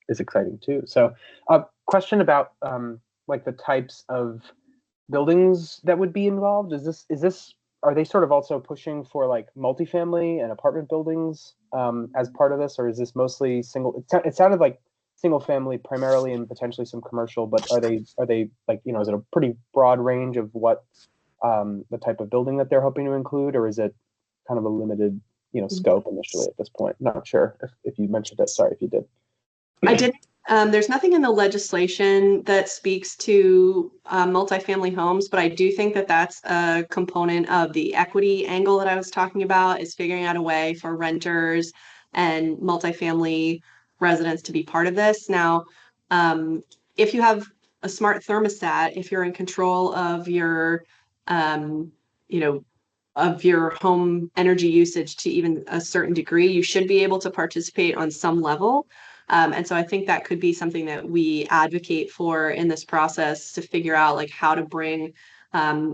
S14: exciting too. So, question about like the types of buildings that would be involved. Is this are they sort of also pushing for like multifamily and apartment buildings as part of this, or is this mostly single? It sounded like single family primarily and potentially some commercial, but are they like, you know, is it a pretty broad range of what the type of building that they're hoping to include, or is it kind of a limited, you know, scope initially at this point? Not sure if you mentioned it. Sorry if you did.
S13: I did. There's nothing in the legislation that speaks to multifamily homes, but I do think that that's a component of the equity angle that I was talking about, is figuring out a way for renters and multifamily residents to be part of this. Now, if you have a smart thermostat, if you're in control of your, you know, of your home energy usage to even a certain degree, you should be able to participate on some level. And so I think that could be something that we advocate for in this process, to figure out like how to bring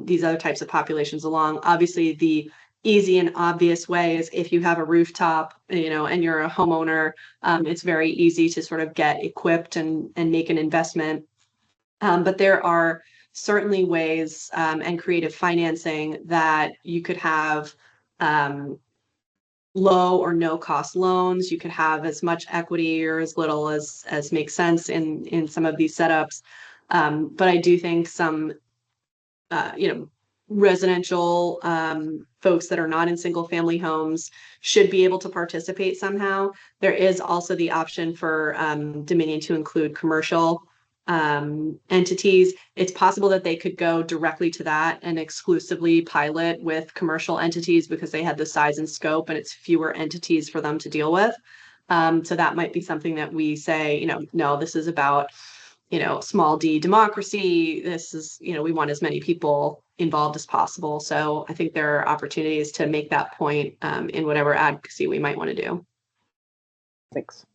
S13: these other types of populations along. Obviously, the easy and obvious way is if you have a rooftop, you know, and you're a homeowner, it's very easy to sort of get equipped and make an investment. But there are certainly ways and creative financing that you could have low or no cost loans. You could have as much equity or as little as makes sense in some of these setups. But I do think some you know, residential folks that are not in single family homes should be able to participate somehow. There is also the option for Dominion to include commercial entities. It's possible that they could go directly to that and exclusively pilot with commercial entities because they had the size and scope and it's fewer entities for them to deal with. So that might be something that we say, you know, no, this is about, you know, small d democracy. This is, you know, we want as many people involved as possible. So I think there are opportunities to make that point in whatever advocacy we might want to do.
S14: Thanks.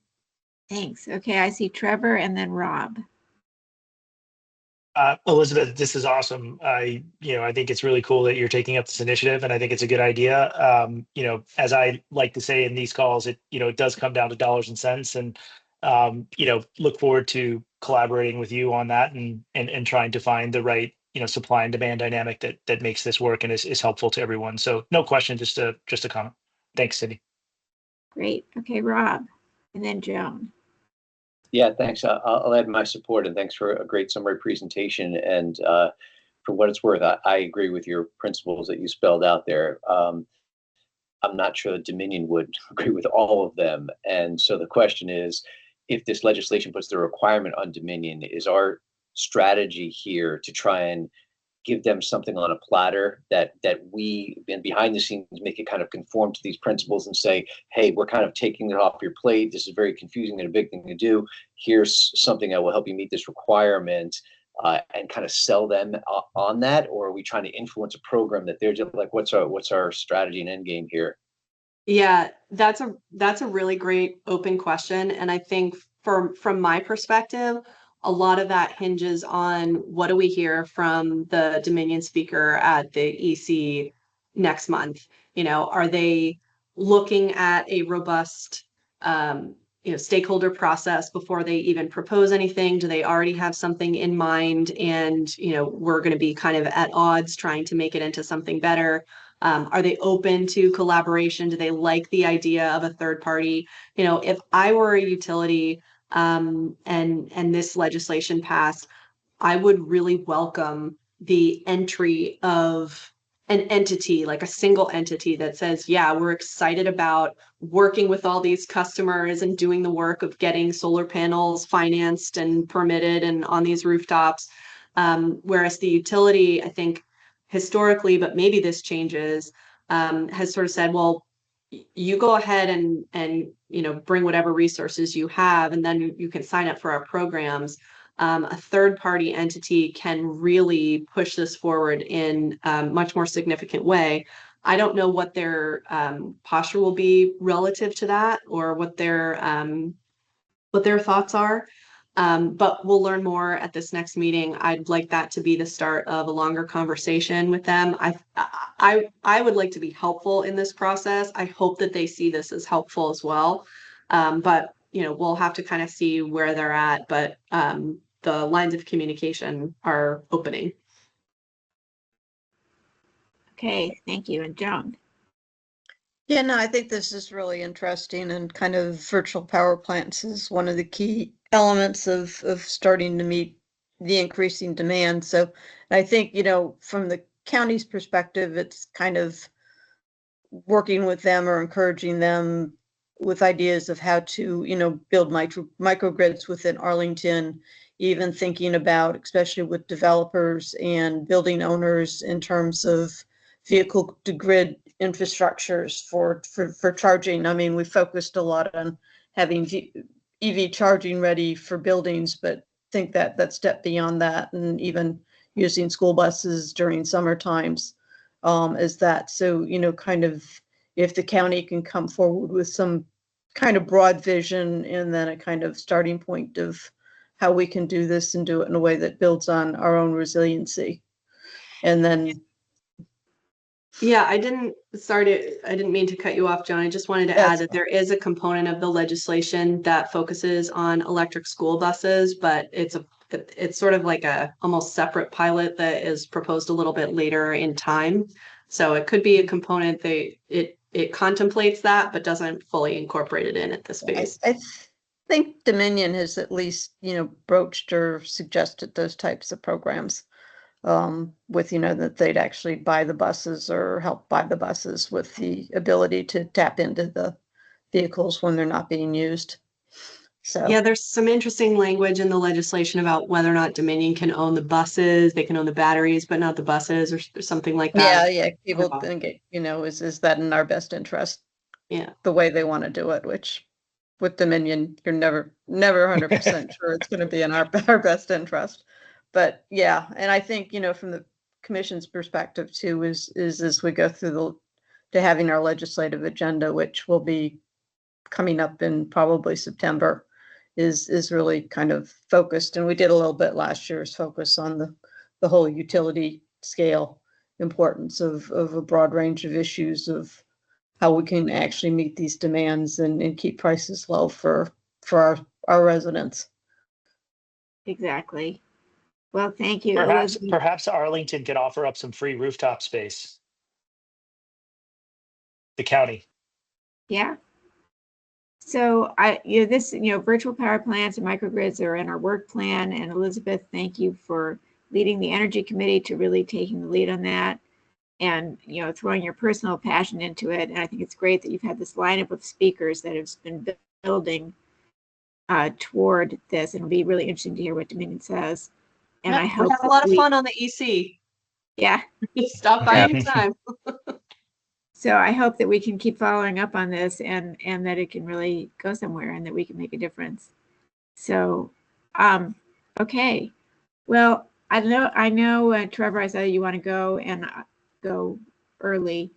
S1: Thanks. Okay, I see Trevor and then Rob.
S6: Elizabeth, this is awesome. I think it's really cool that you're taking up this initiative, and I think it's a good idea. As I like to say in these calls, it does come down to dollars and cents, and look forward to collaborating with you on that and trying to find the right supply and demand dynamic that makes this work and is helpful to everyone. So no question, just a comment. Thanks, Sydney.
S1: Great. Okay, Rob, and then Joan.
S8: Yeah, thanks. I'll add my support, and thanks for a great summary presentation. And for what it's worth, I agree with your principles that you spelled out there. I'm not sure that Dominion would agree with all of them. And so the question is, if this legislation puts the requirement on Dominion, is our strategy here to try and give them something on a platter that we, and behind the scenes, make it kind of conform to these principles and say, hey, we're kind of taking it off your plate. This is very confusing and a big thing to do. Here's something that will help you meet this requirement, and kind of sell them on that? Or are we trying to influence a program that they're just like, what's our strategy and end game here?
S13: Yeah, that's a really great open question. And I think from my perspective, a lot of that hinges on what do we hear from the Dominion speaker at the EC next month? Are they looking at a robust stakeholder process before they even propose anything? Do they already have something in mind? And we're going to be kind of at odds trying to make it into something better. Are they open to collaboration? Do they like the idea of a third party? If I were a utility and this legislation passed, I would really welcome the entry of an entity, like a single entity that says, yeah, we're excited about working with all these customers and doing the work of getting solar panels financed and permitted and on these rooftops. Whereas the utility, I think, historically, but maybe this changes, has sort of said, well, you go ahead and bring whatever resources you have, and then you can sign up for our programs. A third party entity can really push this forward in a much more significant way. I don't know what their posture will be relative to that, or what their thoughts are. But we'll learn more at this next meeting. I'd like that to be the start of a longer conversation with them. I would like to be helpful in this process. I hope that they see this as helpful as well. But we'll have to kind of see where they're at. But the lines of communication are opening.
S1: Okay, thank you. And Joan.
S7: Yeah, no, I think this is really interesting, and kind of virtual power plants is one of the key elements of starting to meet the increasing demand. So I think, from the county's perspective, it's kind of working with them or encouraging them with ideas of how to, build microgrids within Arlington, even thinking about, especially with developers and building owners, in terms of vehicle to grid infrastructures for charging. I mean, we focused a lot on having EV charging ready for buildings, but think that step beyond that, and even using school buses during summer times is that. So, kind of, if the county can come forward with some kind of broad vision, and then a kind of starting point of how we can do this and do it in a way that builds on our own resiliency. And then
S13: Yeah, I didn't mean to cut you off, John. I just wanted to add that there is a component of the legislation that focuses on electric school buses, but it's sort of like a almost separate pilot that is proposed a little bit later in time. So it could be a component it contemplates that, but doesn't fully incorporate it in at this phase.
S7: I think Dominion has at least, broached or suggested those types of programs. With, that they'd actually buy the buses or help buy the buses with the ability to tap into the vehicles when they're not being used. So
S13: yeah, there's some interesting language in the legislation about whether or not Dominion can own the buses. They can own the batteries, but not the buses, or something like that.
S7: Yeah. People think, is that in our best interest?
S13: Yeah.
S7: The way they want to do it, which with Dominion, you're never 100% sure it's going to be in our best interest. But yeah, and I think, from the commission's perspective too, is as we go through to having our legislative agenda, which will be coming up in probably September, is really kind of focused. And we did a little bit last year's focus on the whole utility scale importance of a broad range of issues of how we can actually meet these demands and keep prices low for our residents.
S1: Exactly. Well, thank you.
S6: Perhaps Arlington can offer up some free rooftop space. The county.
S1: Yeah. So virtual power plants and microgrids are in our work plan. And Elizabeth, thank you for leading the energy committee to really taking the lead on that, and throwing your personal passion into it. And I think it's great that you've had this lineup of speakers that have been building toward this. And it'll be really interesting to hear what Dominion says. And I hope
S13: we have a lot of fun on the EC.
S1: Yeah.
S13: Stop by anytime.
S1: So I hope that we can keep following up on this, and that it can really go somewhere, and that we can make a difference. So, okay. Well, I know, Trevor, I saw you want to go and go early,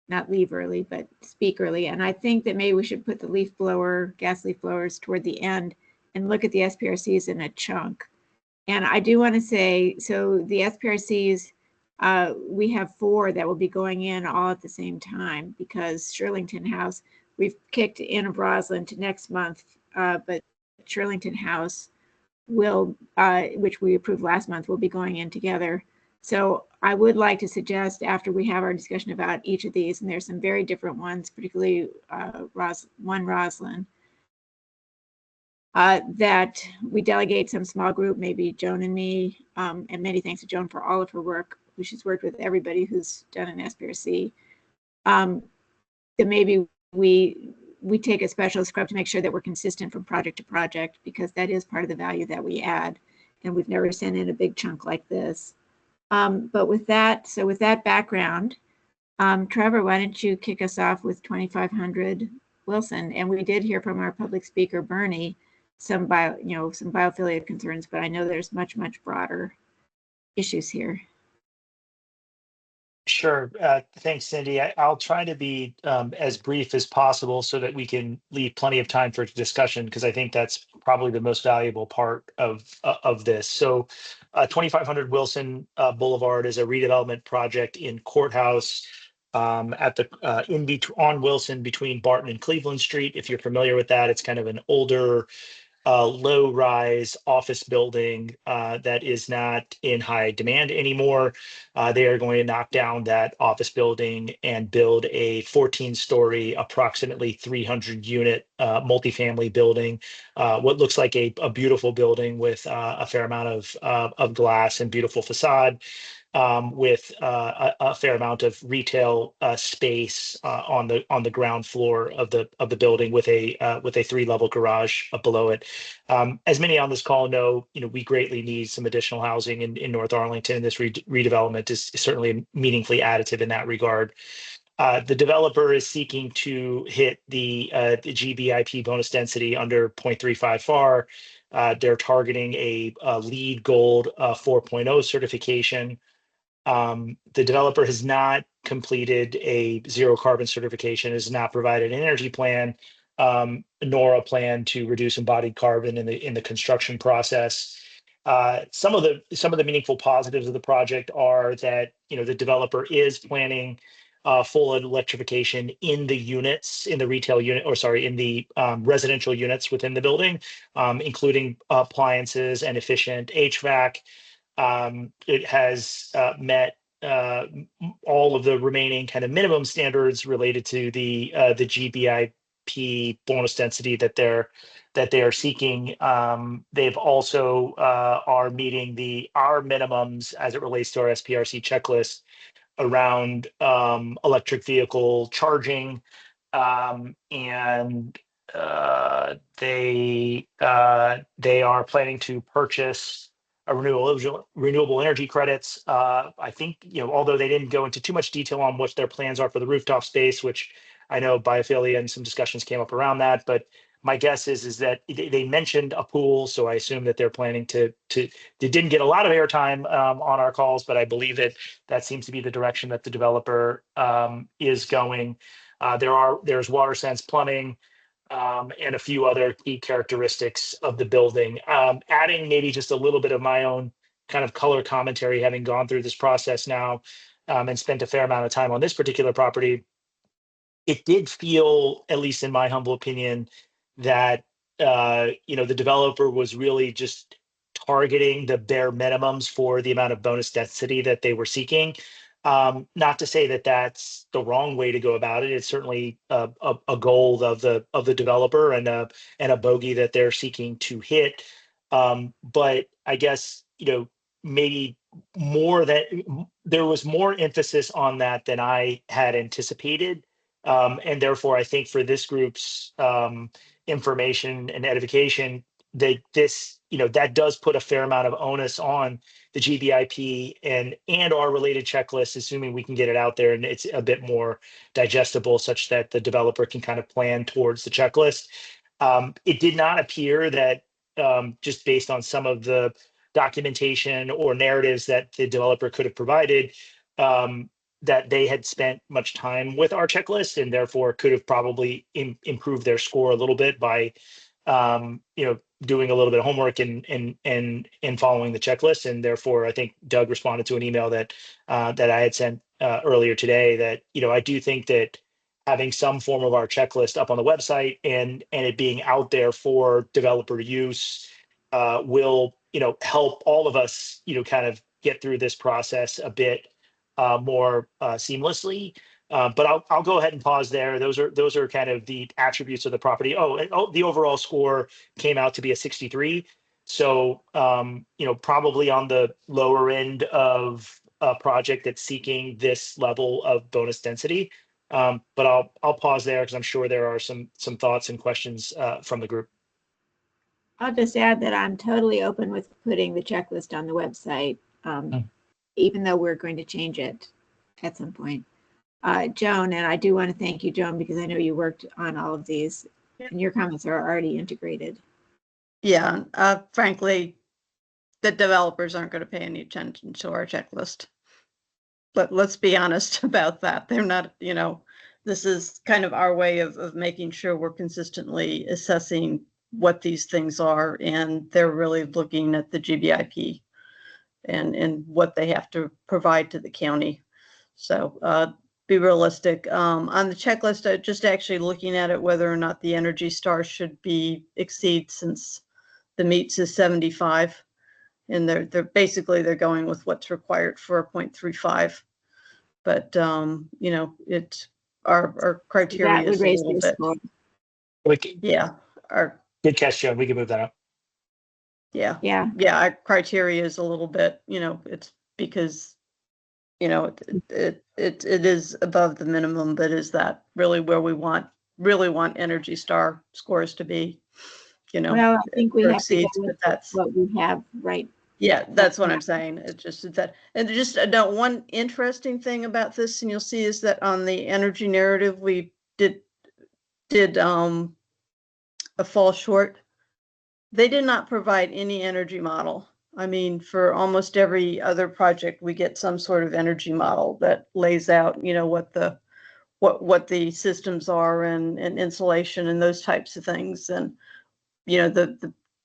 S1: not leave early, but speak early. And I think that maybe we should put the gas leaf blowers toward the end and look at the SPRCs in a chunk. And I do want to say, so the SPRCs, we have 4 that will be going in all at the same time, because Shirlington House, we've kicked Inn of Roslyn to next month, but Shirlington House will, which we approved last month, will be going in together. So I would like to suggest, after we have our discussion about each of these, and there's some very different ones, particularly one Roslyn, that we delegate some small group, maybe Joan and me, and many thanks to Joan for all of her work. She's worked with everybody who's done an SPRC. That maybe we take a special scrub to make sure that we're consistent from project to project, because that is part of the value that we add. And we've never sent in a big chunk like this. But with that background, Trevor, why don't you kick us off with 2500 Wilson? And we did hear from our public speaker, Bernie, some biophilia concerns, but I know there's much broader issues here.
S6: Sure. Thanks, Cindy. I'll try to be as brief as possible so that we can leave plenty of time for discussion, because I think that's probably the most valuable part of this. So 2500 Wilson Boulevard is a redevelopment project in Courthouse at the on Wilson between Barton and Cleveland Street. If you're familiar with that, it's kind of an older low-rise office building that is not in high demand anymore. They are going to knock down that office building and build a 14-story, approximately 300-unit multifamily building. What looks like a beautiful building with a fair amount of glass and beautiful facade. With a fair amount of retail space on the ground floor of the building, with a 3-level garage below it. As many on this call know, we greatly need some additional housing in North Arlington. This redevelopment is certainly meaningfully additive in that regard. The developer is seeking to hit the GBIP bonus density under 0.35 FAR. They're targeting a LEED Gold 4.0 certification. The developer has not completed a zero carbon certification, has not provided an energy plan, nor a plan to reduce embodied carbon in the construction process. Some of the meaningful positives of the project are that the developer is planning full electrification in the units, in the retail unit, or sorry, in the residential units within the building, including appliances and efficient HVAC. It has met all of the remaining kind of minimum standards related to the GBIP bonus density that they are seeking. They've also are meeting our minimums as it relates to our SPRC checklist around electric vehicle charging, and they are planning to purchase a renewable energy credits. I think, although they didn't go into too much detail on what their plans are for the rooftop space, which I know biophilia and some discussions came up around that, but my guess is that they mentioned a pool, so I assume that they're planning to. They didn't get a lot of airtime on our calls, but I believe that seems to be the direction that the developer is going. There's water sense plumbing, and a few other key characteristics of the building. Adding maybe just a little bit of my own kind of color commentary, having gone through this process now and spent a fair amount of time on this particular property, it did feel, at least in my humble opinion, that the developer was really just targeting the bare minimums for the amount of bonus density that they were seeking. Not to say that that's the wrong way to go about it. It's certainly a goal of the developer and a bogey that they're seeking to hit. But I guess maybe there was more emphasis on that than I had anticipated. And therefore, I think for this group's information and edification, that does put a fair amount of onus on the GBIP and our related checklists, assuming we can get it out there and it's a bit more digestible, such that the developer can kind of plan towards the checklist. It did not appear that just based on some of the documentation or narratives that the developer could have provided, that they had spent much time with our checklist and therefore could have probably improved their score a little bit by doing a little bit of homework and following the checklist. And therefore, I think Doug responded to an email that I had sent earlier today, that I do think that having some form of our checklist up on the website and it being out there for developer use will help all of us kind of get through this process a bit more seamlessly. But I'll go ahead and pause there. Those are kind of the attributes of the property. The overall score came out to be a 63. So probably on the lower end of a project that's seeking this level of bonus density. But I'll pause there because I'm sure there are some thoughts and questions from the group.
S1: I'll just add that I'm totally open with putting the checklist on the website, even though we're going to change it at some point. Joan, and I do want to thank you, Joan, because I know you worked on all of these and your comments are already integrated.
S7: Yeah, frankly, the developers aren't going to pay any attention to our checklist. But let's be honest about that. They're not, this is kind of our way of making sure we're consistently assessing what these things are, and they're really looking at the GBIP and what they have to provide to the county. So be realistic. On the checklist, just actually looking at it, whether or not the Energy Star should be exceed, since the meets is 75. And they're basically going with what's required for a 0.35. But it's our criteria
S1: That would
S7: is a
S1: raise
S7: little
S1: your
S7: bit.
S6: Like,
S7: Yeah, our
S6: good catch, Joan. We can move that up.
S1: Yeah.
S7: Our criteria is a little bit, it's because it is above the minimum, but is that really where we really want Energy Star scores to be?
S1: Well, I think we
S7: or
S1: have to go
S7: exceeds,
S1: with
S7: but that's
S1: what we have right.
S7: Yeah, that's what I'm saying. It's just that, and just one interesting thing about this, and you'll see, is that on the energy narrative, we did a fall short. They did not provide any energy model. I mean, for almost every other project, we get some sort of energy model that lays out, what the systems are and insulation and those types of things. And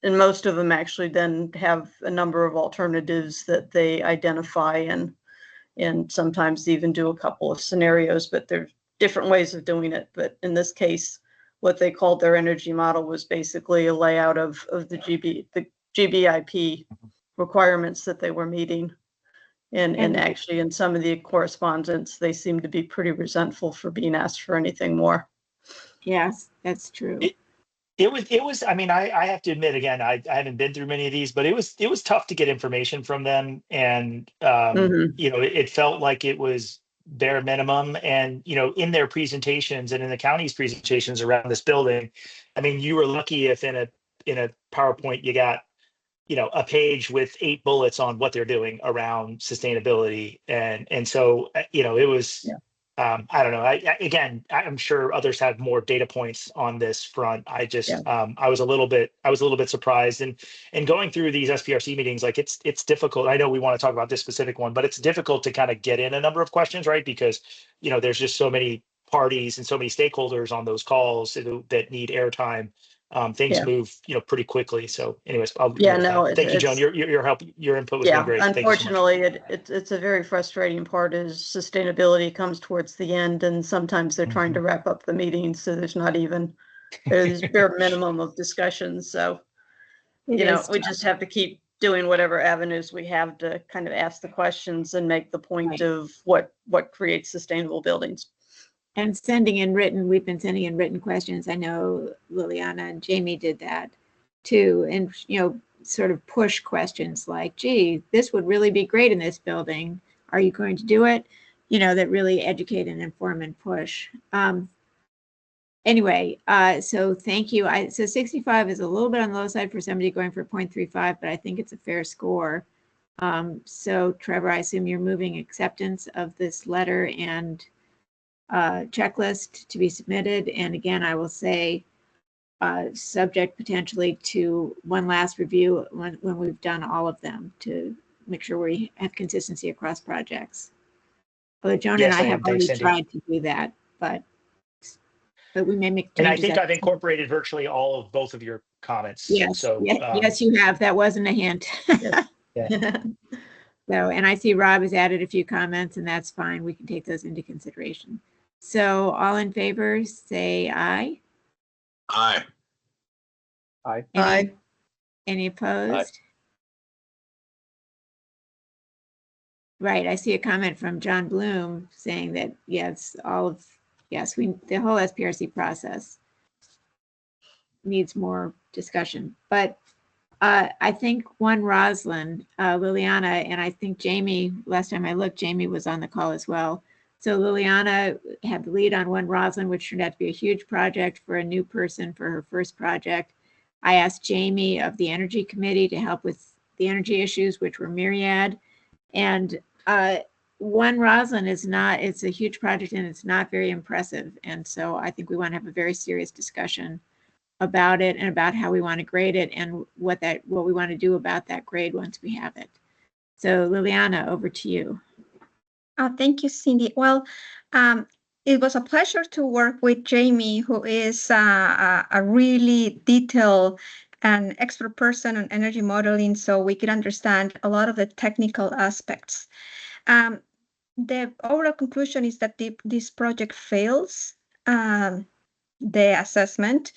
S7: and most of them actually then have a number of alternatives that they identify, and sometimes even do a couple of scenarios, but there's different ways of doing it. But in this case, what they called their energy model was basically a layout of the GBIP requirements that they were meeting. And actually, in some of the correspondence, they seem to be pretty resentful for being asked for anything more.
S1: Yes, that's true.
S6: It was, I mean, I have to admit, again, I haven't been through many of these, but it was tough to get information from them. And, it felt like it was bare minimum. And, in their presentations and in the county's presentations around this building, I mean, you were lucky if in a PowerPoint, you got, a page with 8 bullets on what they're doing around sustainability. And so, it was, I don't know. I'm sure others have more data points on this front. I just, I was a little bit surprised, and going through these SPRC meetings, like it's difficult. I know we want to talk about this specific one, but it's difficult to kind of get in a number of questions, right? Because, there's just so many parties and so many stakeholders on those calls that need airtime. Things move, pretty quickly. So anyways, thank you, Joan. Your help, your input was been great.
S7: Unfortunately, it's a very frustrating part is sustainability comes towards the end, and sometimes they're trying to wrap up the meeting, so there's bare minimum of discussions. So we just have to keep doing whatever avenues we have to kind of ask the questions and make the point of what creates sustainable buildings.
S1: And we've been sending in written questions. I know Liliana and Jamie did that too. And, sort of push questions like, gee, this would really be great in this building. Are you going to do it? That really educate and inform and push. Anyway, so thank you. So 65 is a little bit on the low side for somebody going for 0.35, but I think it's a fair score. So Trevor, I assume you're moving acceptance of this letter and checklist to be submitted. And again, I will say, subject potentially to one last review when we've done all of them to make sure we have consistency across projects. Although Joan and I have already tried to do that, but we may make changes.
S6: And I think I've incorporated virtually all of both of your comments.
S1: Yes,
S6: so,
S1: yes, you have. That wasn't a hint. So, and I see Rob has added a few comments, and that's fine. We can take those into consideration. So all in favor, say aye.
S2: Aye.
S14: Aye.
S1: Any opposed?
S8: Aye.
S1: Right, I see a comment from John Bloom saying that, yes, the whole SPRC process needs more discussion. But I think Rosalind, Liliana, and I think Jamie, last time I looked, Jamie was on the call as well. So Liliana had the lead on Rosalind, which turned out to be a huge project for a new person for her first project. I asked Jamie of the Energy Committee to help with the energy issues, which were myriad. And One Roslyn is not, it's a huge project and it's not very impressive. And so I think we want to have a very serious discussion about it and about how we want to grade it and what we want to do about that grade once we have it. So Liliana, over to you.
S15: Thank you, Cindy. Well, it was a pleasure to work with Jamie, who is a really detailed and expert person on energy modeling, so we could understand a lot of the technical aspects. The overall conclusion is that this project fails the assessment.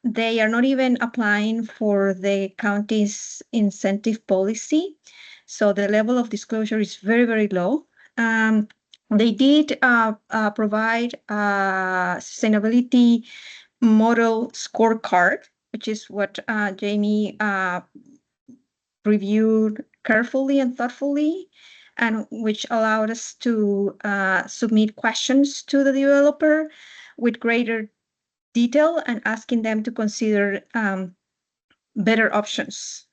S15: They are not even applying for the county's incentive policy, so the level of disclosure is very, very low. They did provide a sustainability model scorecard, which is what Jamie reviewed carefully and thoughtfully, and which allowed us to submit questions to the developer with greater detail and asking them to consider better options.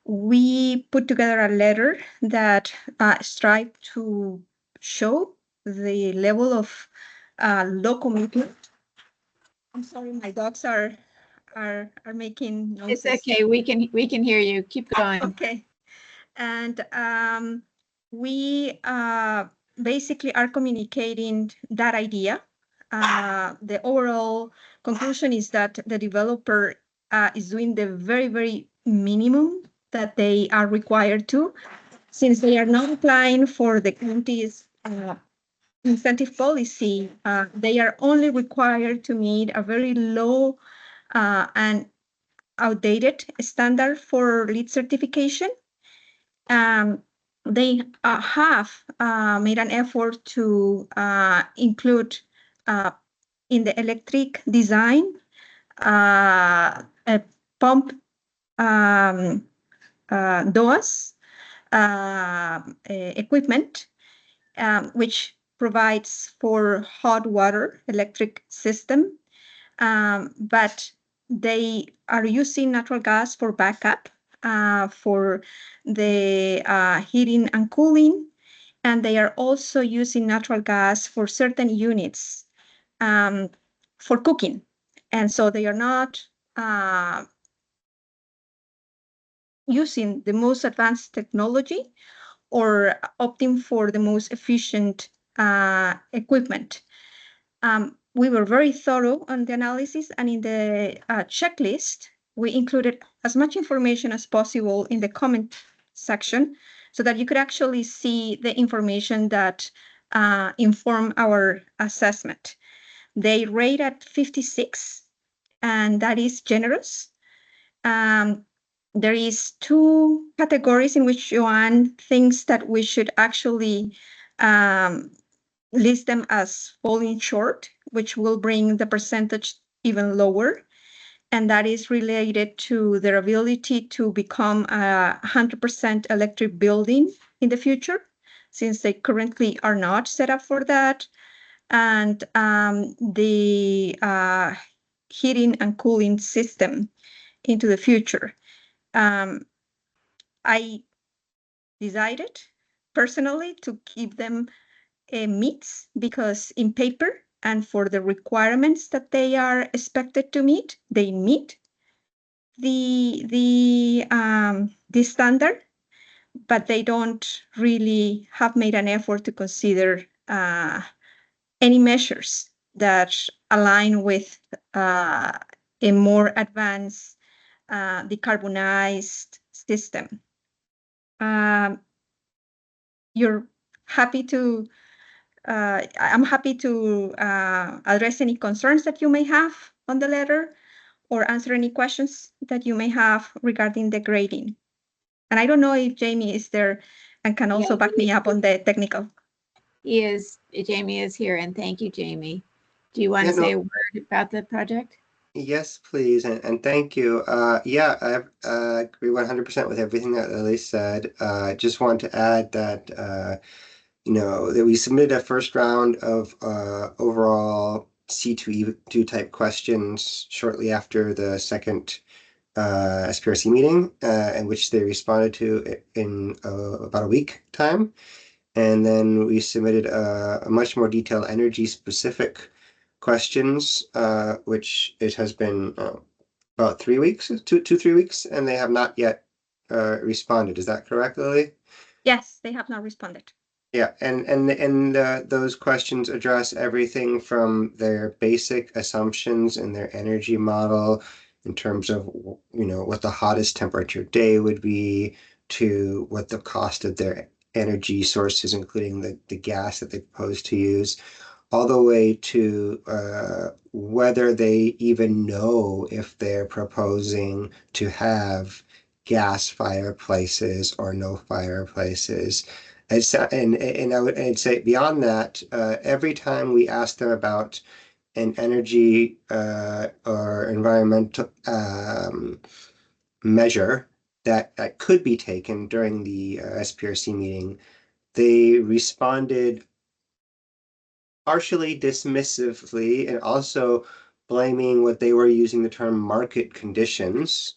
S15: We put together a letter that strived to show the level of low commitment. I'm sorry, my dogs are making noises.
S1: It's okay. We can hear you. Keep going.
S15: Okay. And we basically are communicating that idea. The overall conclusion is that the developer is doing the very, very minimum that they are required to, since they are not applying for the county's incentive policy. They are only required to meet a very low and outdated standard for LEED certification. They have made an effort to include in the electric design a pump DOAS equipment, which provides for hot water electric system, but they are using natural gas for backup for the heating and cooling, and they are also using natural gas for certain units for cooking. And so they are not using the most advanced technology or opting for the most efficient equipment. We were very thorough on the analysis, and in the checklist, we included as much information as possible in the comment section so that you could actually see the information that inform our assessment. They rate at 56, and that is generous. There is 2 categories in which Joanne thinks that we should actually list them as falling short, which will bring the percentage even lower. And that is related to their ability to become a 100% electric building in the future, since they currently are not set up for that. And the heating and cooling system into the future. I decided personally to keep them meets, because in paper and for the requirements that they are expected to meet, they meet the standard, but they don't really have made an effort to consider any measures that align with a more advanced decarbonized system. You're happy to I'm happy to address any concerns that you may have on the letter or answer any questions that you may have regarding the grading. And I don't know if Jamie is there and can also back me up on the technical.
S1: Jamie is here, and thank you, Jamie. Do you want to say a word about the project?
S16: Yes, please, and thank you. Yeah, I agree 100% with everything that Lily said. Just want to add that that we submitted a first round of overall C2E2 type questions shortly after the second SPRC meeting, in which they responded to in about a week time. And then we submitted a much more detailed energy specific questions, which it has been about 3 weeks, 3 weeks, and they have not yet responded. Is that correct, Lily?
S15: Yes, they have not responded.
S16: Yeah, and those questions address everything from their basic assumptions in their energy model in terms of, you know, what the hottest temperature day would be, to what the cost of their energy sources, including the gas that they propose to use, all the way to whether they even know if they're proposing to have gas fireplaces or no fireplaces. And I'd say beyond that, every time we ask them about an energy or environmental measure that could be taken during the SPRC meeting, they responded partially dismissively and also blaming what they were using the term market conditions,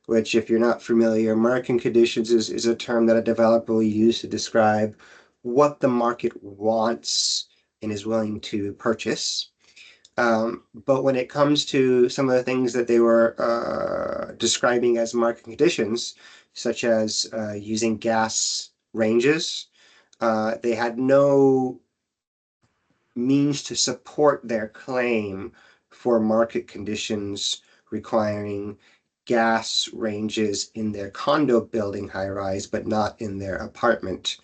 S16: which, if you're not familiar, market conditions is a term that a developer will use to describe what the market wants and is willing to purchase. But when it comes to some of the things that they were describing as market conditions, such as using gas ranges, they had no means to support their claim for market conditions requiring gas ranges in their condo building high rise, but not in their apartment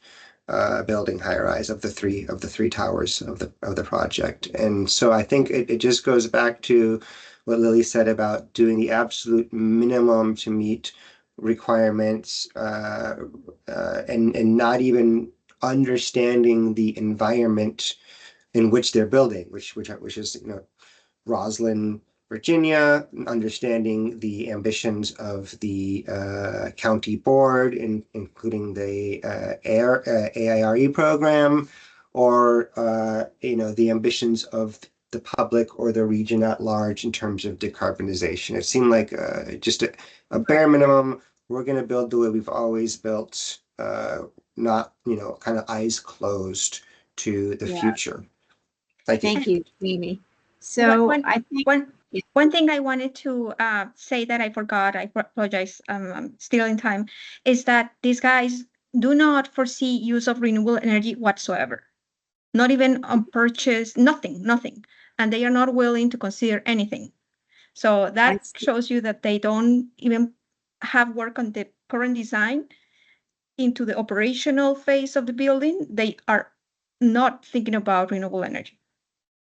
S16: building high rise of the three towers of the project. And so I think it just goes back to what Lily said about doing the absolute minimum to meet requirements and not even understanding the environment in which they're building, which is, you know, Roslyn, Virginia, understanding the ambitions of the county board, including the AIRE program, or you know, the ambitions of the public or the region at large in terms of decarbonization. It seemed like just a bare minimum. We're going to build the way we've always built, not, you know, kind of eyes closed to the future. Thank you.
S1: Thank you, Amy. So I think
S15: One thing I wanted to say that I forgot, I apologize, I'm still in time, is that these guys do not foresee use of renewable energy whatsoever. Not even on purchase, nothing. And they are not willing to consider anything. So that shows you that they don't even have work on the current design into the operational phase of the building. They are not thinking about renewable energy.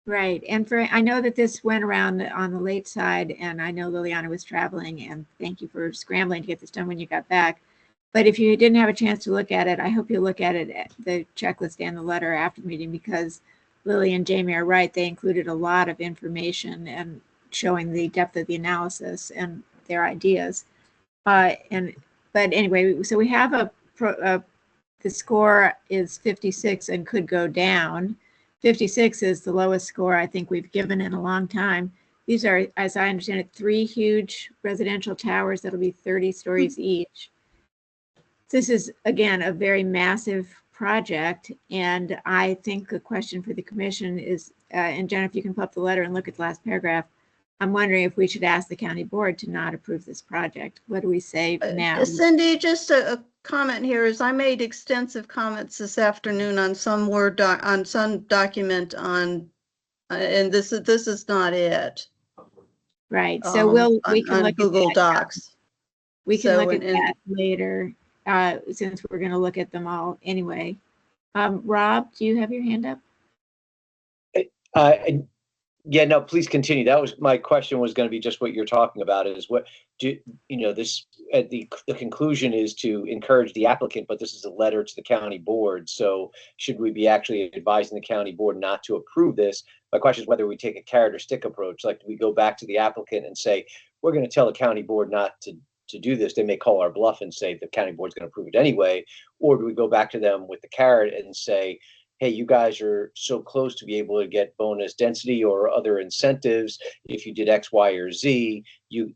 S1: Right. And I know that this went around on the late side, and I know Liliana was traveling, and thank you for scrambling to get this done when you got back. But if you didn't have a chance to look at it, I hope you'll look at it, the checklist and the letter after the meeting, because Lily and Jamie are right. They included a lot of information and showing the depth of the analysis and their ideas. But anyway, so we have the score is 56 and could go down. 56 is the lowest score I think we've given in a long time. These are, as I understand it, 3 huge residential towers that'll be 30 stories each. This is, again, a very massive project. And I think the question for the commission is, and Jen, if you can pull up the letter and look at the last paragraph, I'm wondering if we should ask the county board to not approve this project. What do we say now?
S7: Cindy, just a comment here is I made extensive comments this afternoon on some on some document on, and this is not it.
S1: Right. So we can look
S7: Google
S1: at that.
S7: Docs.
S1: We can look at that later, since we're going to look at them all anyway. Rob, do you have your hand up?
S8: Yeah, no, please continue. That was my question, was going to be just what you're talking about, is what do you know, this the conclusion is to encourage the applicant, but this is a letter to the county board. So should we be actually advising the county board not to approve this? My question is whether we take a carrot or stick approach. Like, do we go back to the applicant and say, we're going to tell the county board not to do this? They may call our bluff and say the county board's going to approve it anyway. Or do we go back to them with the carrot and say, hey, you guys are so close to be able to get bonus density or other incentives. If you did X, Y, or Z,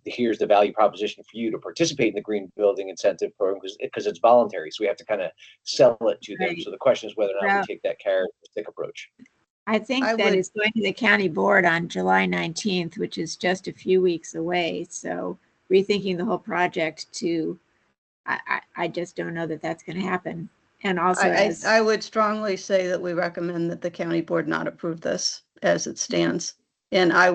S8: here's the value proposition for you to participate in the green building incentive program because it's voluntary. So we have to kind of sell it to them.
S1: Right.
S8: So the question is whether or not
S1: Well,
S8: we take that carrot or stick approach.
S1: I think
S7: I
S1: that
S7: would-
S1: it's going to the county board on July 19th, which is just a few weeks away. So rethinking the whole project I just don't know that that's going to happen. And also,
S7: I would strongly say that we recommend that the county board not approve this as it stands. And I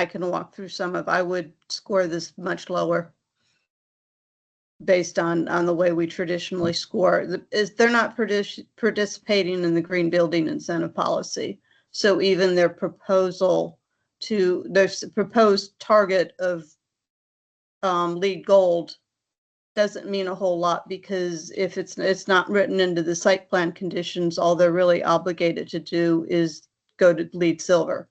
S7: can walk through I would score this much lower based on the way we traditionally score. They're not participating in the green building incentive policy. So even their proposed target of LEED Gold doesn't mean a whole lot, because if it's not written into the site plan conditions, all they're really obligated to do is go to LEED Silver,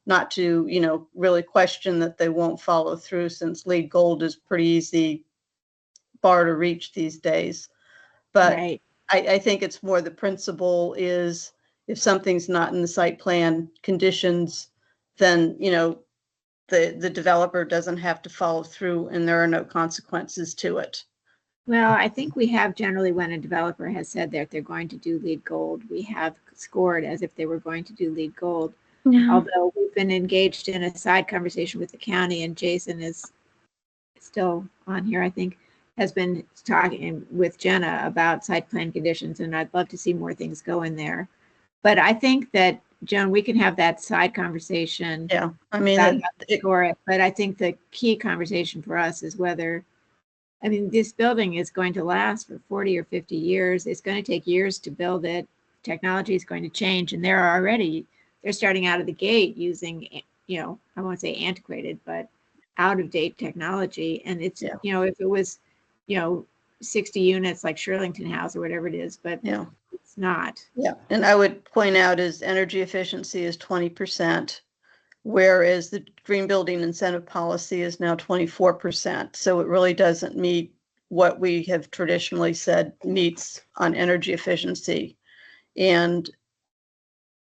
S7: not to, really question that they won't follow through, since LEED Gold is pretty easy bar to reach these days. But
S1: right.
S7: I think it's more the principle is, if something's not in the site plan conditions, then, the developer doesn't have to follow through and there are no consequences to it.
S1: Well, I think we have generally, when a developer has said that they're going to do LEED Gold, we have scored as if they were going to do LEED Gold.
S15: Yeah.
S1: Although we've been engaged in a side conversation with the county, and Jason is still on here, I think, has been talking with Jenna about site plan conditions, and I'd love to see more things go in there. But I think that, Joan, we can have that side conversation.
S7: Yeah, I mean,
S1: score it. But I think the key conversation for us is whether, this building is going to last for 40 or 50 years. It's going to take years to build it. Technology is going to change, and they're starting out of the gate using, I won't say antiquated, but out of date technology. And it's, if it was, 60 units like Shirlington House or whatever it is, but it's not.
S7: Yeah, and I would point out is energy efficiency is 20%, whereas the green building incentive policy is now 24%. So it really doesn't meet what we have traditionally said meets on energy efficiency. And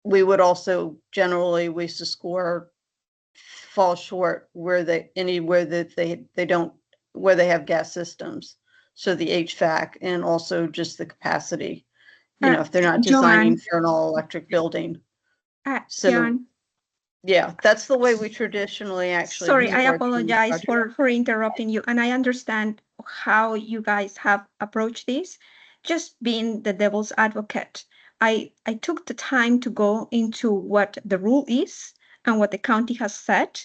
S7: we would also generally, we score fall short where they have gas systems. So the HVAC and also just the capacity, if they're not designing for an all electric building.
S15: John,
S7: yeah, that's the way we traditionally actually.
S15: Sorry, I apologize for interrupting you. And I understand how you guys have approached this. Just being the devil's advocate, I took the time to go into what the rule is and what the county has said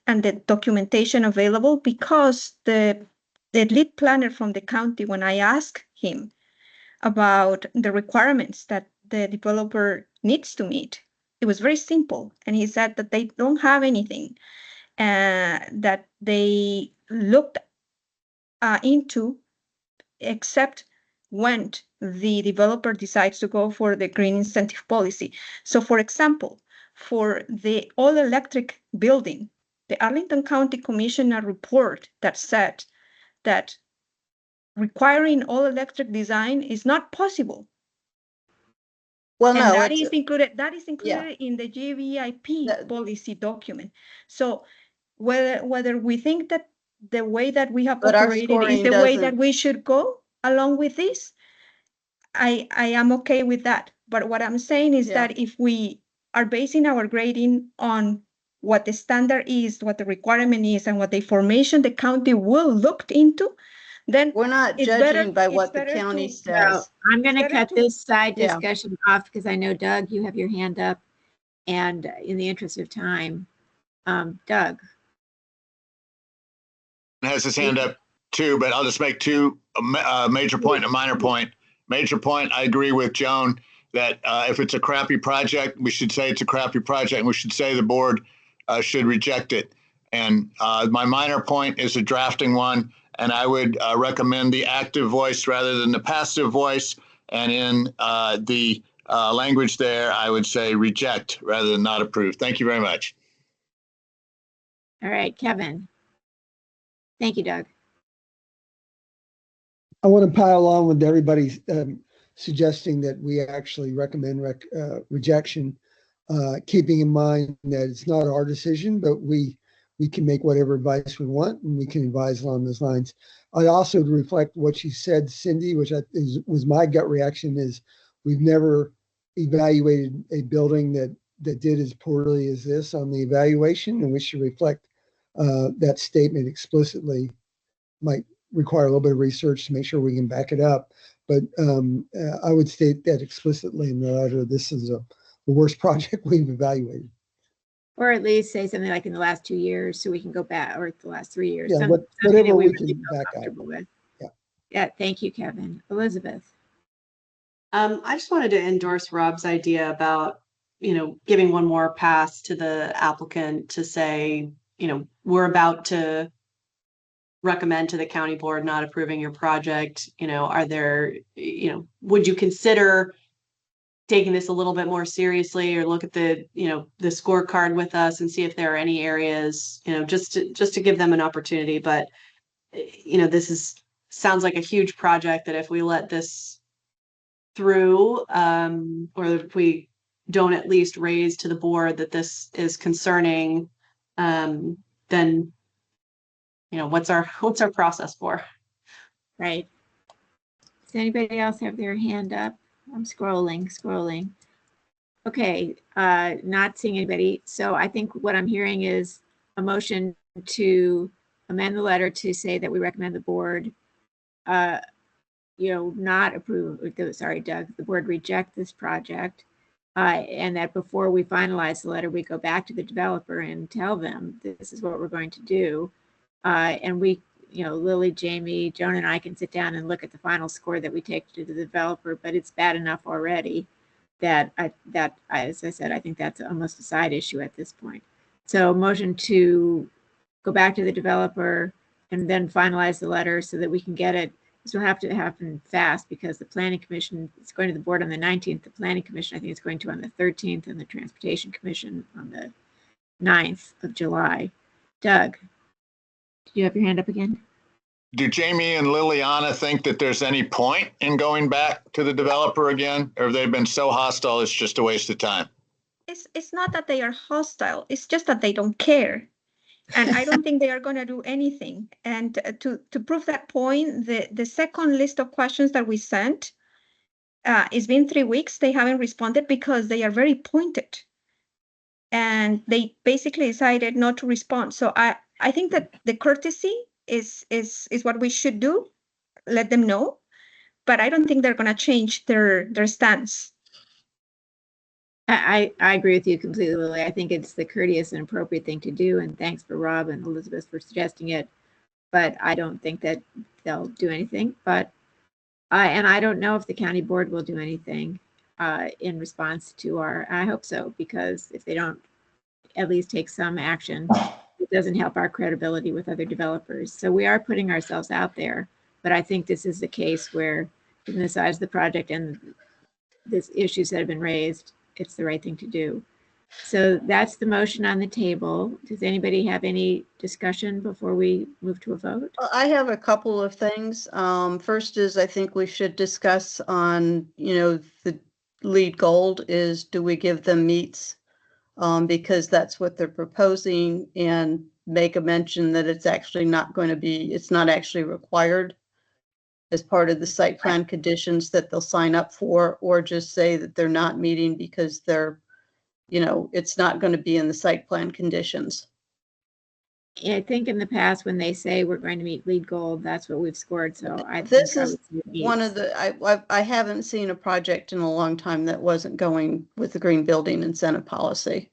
S15: and the documentation available, because the lead planner from the county, when I asked him about the requirements that the developer needs to meet, it was very simple. And he said that they don't have anything that they looked into, except when the developer decides to go for the green incentive policy. So for example, for the all-electric building, the Arlington County Commissioner report that said that requiring all-electric design is not possible.
S7: Well,
S15: and
S7: no,
S15: that is included in the GVIP policy document. So whether we think that the way that we have operated is the way that we should go along with this, I am okay with that. But what I'm saying is that if we are basing our grading on what the standard is, what the requirement is, and what the information the county will look into, then
S7: we're not judging by what the county says.
S1: So I'm going to cut this side discussion off, because I know, Doug, you have your hand up, and in the interest of time, Doug
S2: has his hand up too, but I'll just make two major point and a minor point. Major point, I agree with Joan that if it's a crappy project, we should say it's a crappy project, and we should say the board should reject it. And my minor point is a drafting one, and I would recommend the active voice rather than the passive voice. And in the language there, I would say reject rather than not approve. Thank you very much.
S1: All right, Kevin. Thank you, Doug.
S17: I want to pile on with everybody suggesting that we actually recommend rejection, keeping in mind that it's not our decision, but we can make whatever advice we want, and we can advise along those lines. I also, to reflect what you said, Cindy, which was my gut reaction, is we've never evaluated a building that did as poorly as this on the evaluation, and we should reflect that statement explicitly. Might require a little bit of research to make sure we can back it up, but I would state that explicitly in the letter. This is the worst project we've evaluated.
S1: Or at least say something like in the last 2 years, so we can go back, or the last 3 years.
S17: Yeah,
S1: something
S17: whatever
S1: that
S17: we
S1: really
S17: can
S1: feel
S17: back up.
S1: comfortable with.
S17: Yeah.
S1: Yeah, thank you, Kevin. Elizabeth.
S13: I just wanted to endorse Rob's idea about, giving one more pass to the applicant to say, we're about to recommend to the county board not approving your project. Are there, would you consider taking this a little bit more seriously, or look at the scorecard with us and see if there are any areas, just to give them an opportunity. But this sounds like a huge project that if we let this through, or if we don't at least raise to the board that this is concerning, then what's our process for?
S1: Right. Does anybody else have their hand up? I'm scrolling. Okay, not seeing anybody. So I think what I'm hearing is a motion to amend the letter to say that we recommend the board, not approve, sorry, Doug, the board reject this project. And that before we finalize the letter, we go back to the developer and tell them this is what we're going to do. And we, Lily, Jamie, Joan, and I can sit down and look at the final score that we take to the developer, but it's bad enough already that as I said, I think that's almost a side issue at this point. So motion to go back to the developer and then finalize the letter so that we can get it. This will have to happen fast because the planning commission is going to the board on the 19th. The planning commission, I think, is going to on the 13th, and the transportation commission on the 9th of July. Doug, did you have your hand up again?
S2: Do Jamie and Liliana think that there's any point in going back to the developer again, or have they been so hostile it's just a waste of time?
S15: It's not that they are hostile. It's just that they don't care. And I don't think they are going to do anything. And to prove that point, the second list of questions that we sent, it's been 3 weeks. They haven't responded because they are very pointed. And they basically decided not to respond. So I think that the courtesy is what we should do. Let them know. But I don't think they're going to change their stance.
S1: I agree with you completely, Lily. I think it's the courteous and appropriate thing to do. And thanks for Rob and Elizabeth for suggesting it. But I don't think that they'll do anything. But and I don't know if the county board will do anything in response to I hope so, because if they don't at least take some action, it doesn't help our credibility with other developers. So we are putting ourselves out there. But I think this is the case where, given the size of the project and the issues that have been raised, it's the right thing to do. So that's the motion on the table. Does anybody have any discussion before we move to a vote?
S7: I have a couple of things. First is I think we should discuss on, the lead gold is, do we give them meets? Because that's what they're proposing, and make a mention that it's actually not going to be, it's not actually required as part of the site plan conditions that they'll sign up for, or just say that they're not meeting because they're, it's not going to be in the site plan conditions.
S1: I think in the past, when they say we're going to meet lead gold, that's what we've scored. So
S7: This is one of the, I haven't seen a project in a long time that wasn't going with the green building incentive policy.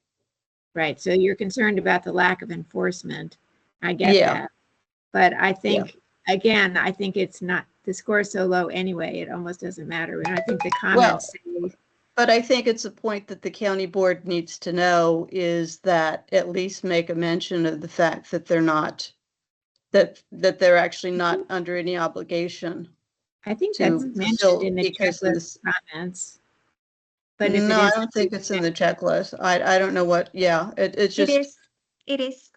S1: Right. So you're concerned about the lack of enforcement. I get that. But I think, again, I think it's not, the score is so low anyway, it almost doesn't matter. And I think the comments say,
S7: but I think it's a point that the county board needs to know, is that at least make a mention of the fact that they're not, that they're actually not under any obligation.
S1: I think that's mentioned in the checklist comments. But if
S7: no, I don't think it's in the checklist. I don't know what, it's just.
S15: It is.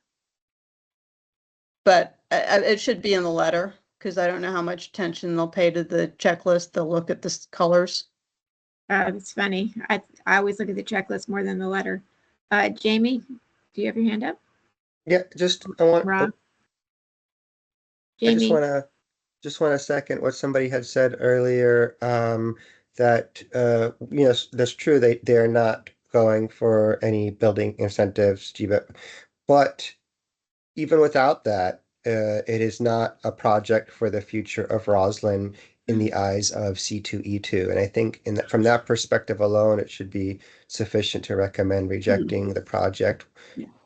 S7: But it should be in the letter, because I don't know how much attention they'll pay to the checklist. They'll look at the colors.
S1: It's funny. I always look at the checklist more than the letter. Jamie, do you have your hand up?
S16: Yeah, I want.
S1: Rob?
S16: I just
S1: Jamie?
S16: want to second what somebody had said earlier, that yes, that's true. They're not going for any building incentives, but even without that, it is not a project for the future of Roslyn in the eyes of C2E2. And I think from that perspective alone, it should be sufficient to recommend rejecting the project,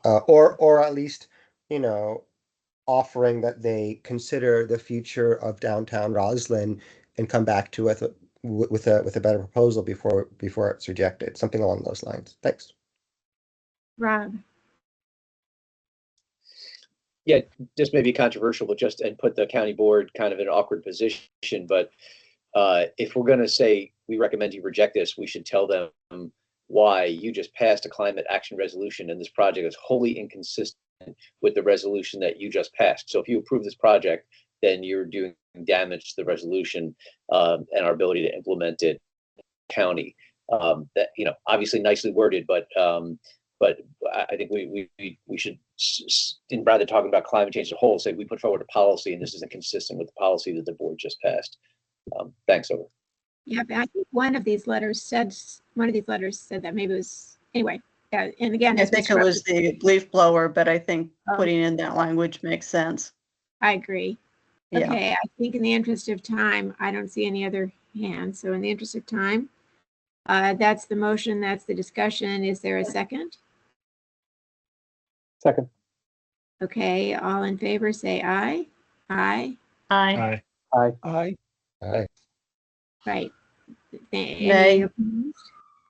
S16: or at least, offering that they consider the future of downtown Roslyn and come back to it with a better proposal before it's rejected. Something along those lines. Thanks.
S1: Rob?
S8: Yeah, this may be controversial, but and put the county board kind of in an awkward position. But if we're going to say we recommend you reject this, we should tell them why. You just passed a climate action resolution, and this project is wholly inconsistent with the resolution that you just passed. So if you approve this project, then you're doing damage to the resolution and our ability to implement it in the county. That, obviously nicely worded, but I think we should, in rather talking about climate change as a whole, say we put forward a policy and this isn't consistent with the policy that the board just passed. Thanks, over.
S1: Yeah, but I think one of these letters said that. Maybe it was, anyway. Yeah, and again,
S7: I think it was the leaf blower, but I think putting in that language makes sense.
S1: I agree.
S7: Yeah.
S1: Okay, I think in the interest of time, I don't see any other hands. So in the interest of time, that's the motion, that's the discussion. Is there a second?
S14: Second.
S1: Okay, all in favor, say aye. Aye.
S11: Aye.
S14: Aye.
S17: Aye.
S16: Aye.
S1: Right. Any
S7: Nay.
S1: opposed?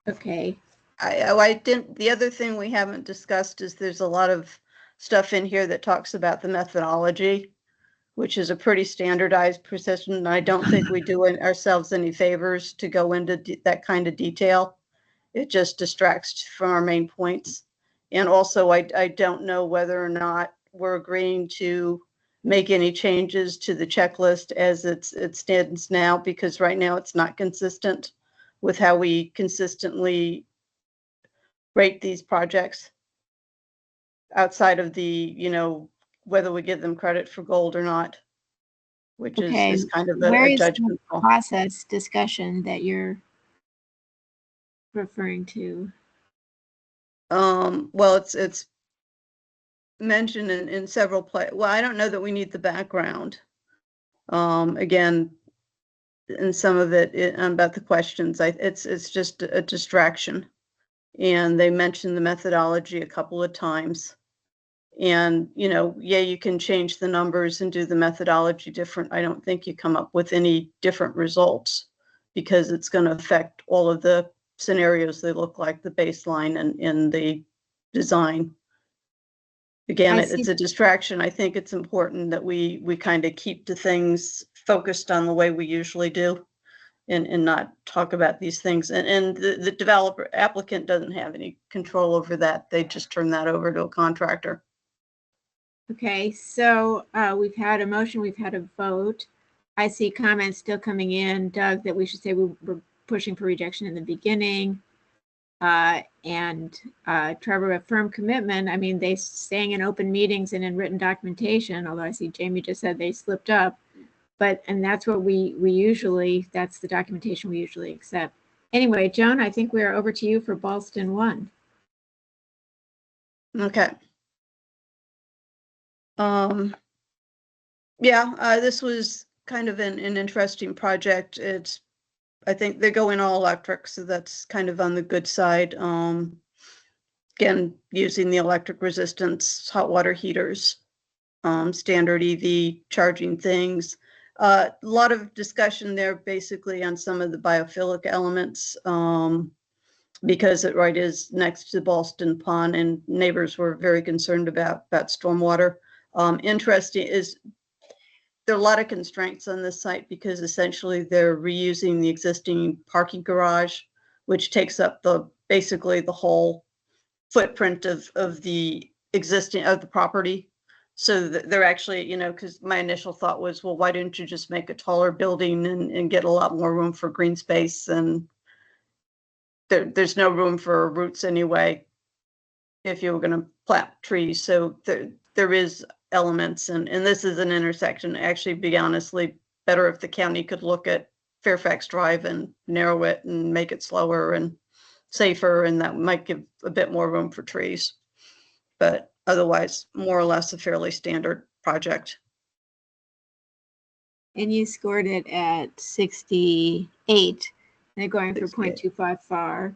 S1: Okay.
S7: I didn't, the other thing we haven't discussed is there's a lot of stuff in here that talks about the methodology, which is a pretty standardized process, and I don't think we do ourselves any favors to go into that kind of detail. It just distracts from our main points. And also, I don't know whether or not we're agreeing to make any changes to the checklist as it stands now, because right now it's not consistent with how we consistently rate these projects outside of the, whether we give them credit for gold or not, which
S1: Okay.
S7: is kind of
S1: Where
S7: a
S1: is the
S7: judgment call.
S1: process discussion that you're referring to?
S7: Well, it's mentioned in several places. Well, I don't know that we need the background. Again, in some of it about the questions, it's just a distraction. And they mentioned the methodology a couple of times. And, yeah, you can change the numbers and do the methodology different. I don't think you come up with any different results because it's going to affect all of the scenarios. They look like the baseline and the design. Again, it's a distraction. I think it's important that we kind of keep the things focused on the way we usually do and not talk about these things. And the developer applicant doesn't have any control over that. They just turn that over to a contractor.
S1: Okay, so we've had a motion, we've had a vote. I see comments still coming in, Doug, that we should say we were pushing for rejection in the beginning. And Trevor, a firm commitment. I mean, they saying in open meetings and in written documentation, although I see Jamie just said they slipped up, and that's what we usually, that's the documentation we usually accept. Anyway, Joan, I think we are over to you for Ballston 1.
S7: Okay. Yeah, this was kind of an interesting project. I think they're going all electric, so that's kind of on the good side. Again, using the electric resistance, hot water heaters, standard EV charging things. A lot of discussion there basically on some of the biophilic elements, because it is next to Ballston Pond and neighbors were very concerned about stormwater. Interesting is there are a lot of constraints on this site because essentially they're reusing the existing parking garage, which takes up basically the whole footprint of the existing of the property. So they're actually, you know, because my initial thought was, well, why didn't you just make a taller building and get a lot more room for green space? And there's no room for roots anyway if you were going to plant trees. So there is elements, and this is an intersection. Actually, be honestly, better if the county could look at Fairfax Drive and narrow it and make it slower and safer, and that might give a bit more room for trees. But otherwise, more or less a fairly standard project.
S1: And you scored it at 68. They're going for 0.25 FAR.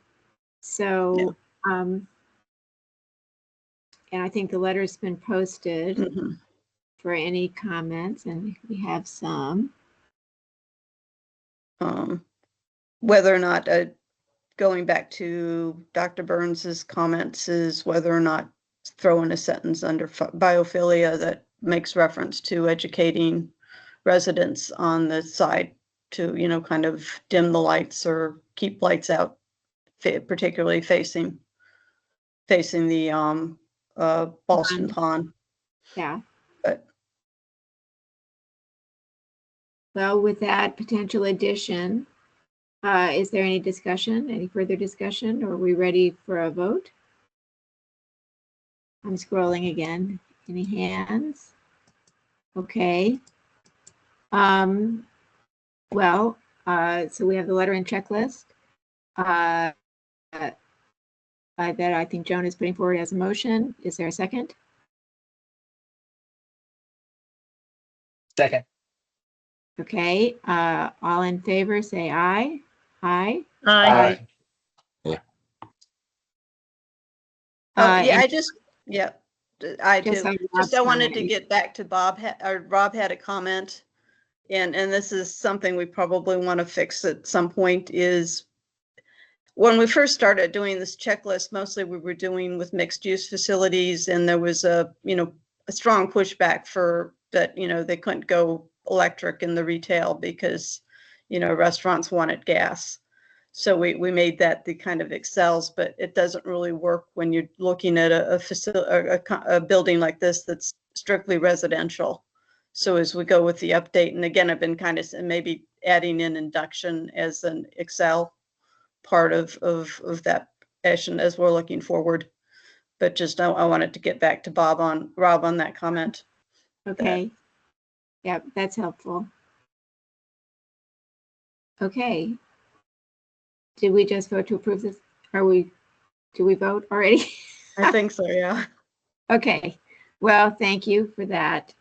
S1: So, and I think the letter's been posted for any comments, and we have some.
S7: Whether or not, going back to Dr. Burns's comments, is whether or not throw in a sentence under biophilia that makes reference to educating residents on the side to, you know, kind of dim the lights or keep lights out, particularly facing the Boston Pond.
S1: Yeah.
S7: But
S1: well, with that potential addition, is there any discussion, any further discussion, or are we ready for a vote? I'm scrolling again. Any hands? Okay. Well, so we have the letter and checklist that I think Joan is putting forward as a motion. Is there a second?
S6: Second.
S1: Okay. All in favor, say aye. Aye.
S11: Aye.
S10: Yeah.
S7: yeah, I
S1: Just
S7: do.
S1: like
S7: Just
S1: Rob's
S7: I wanted to
S1: comment.
S7: get back to Bob. Rob had a comment, and this is something we probably want to fix at some point. Is when we first started doing this checklist, mostly we were doing with mixed use facilities, and there was a strong pushback for that. You know, they couldn't go electric in the retail because, you know, restaurants wanted gas. So we made that the kind of excels, but it doesn't really work when you're looking at a facility, a building like this that's strictly residential. So as we go with the update, and again, I've been kind of maybe adding in induction as an excel part of that session as we're looking forward. But just I wanted to get back to Rob on that comment.
S1: Okay. Yep, that's helpful. Okay. Did we just vote to approve this? Do we vote already?
S7: I think so, yeah.
S1: Okay. Well, thank you for that.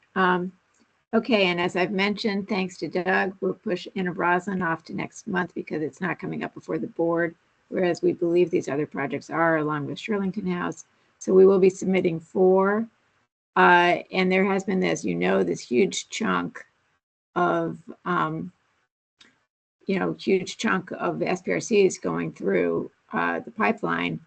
S1: Okay, and as I've mentioned, thanks to Doug, we'll push Inner off to next month because it's not coming up before the board, whereas we believe these other projects are, along with Shirlington House. So we will be submitting 4. And there has been, as you know, this huge chunk of, huge chunk of the SPRCs going through the pipeline.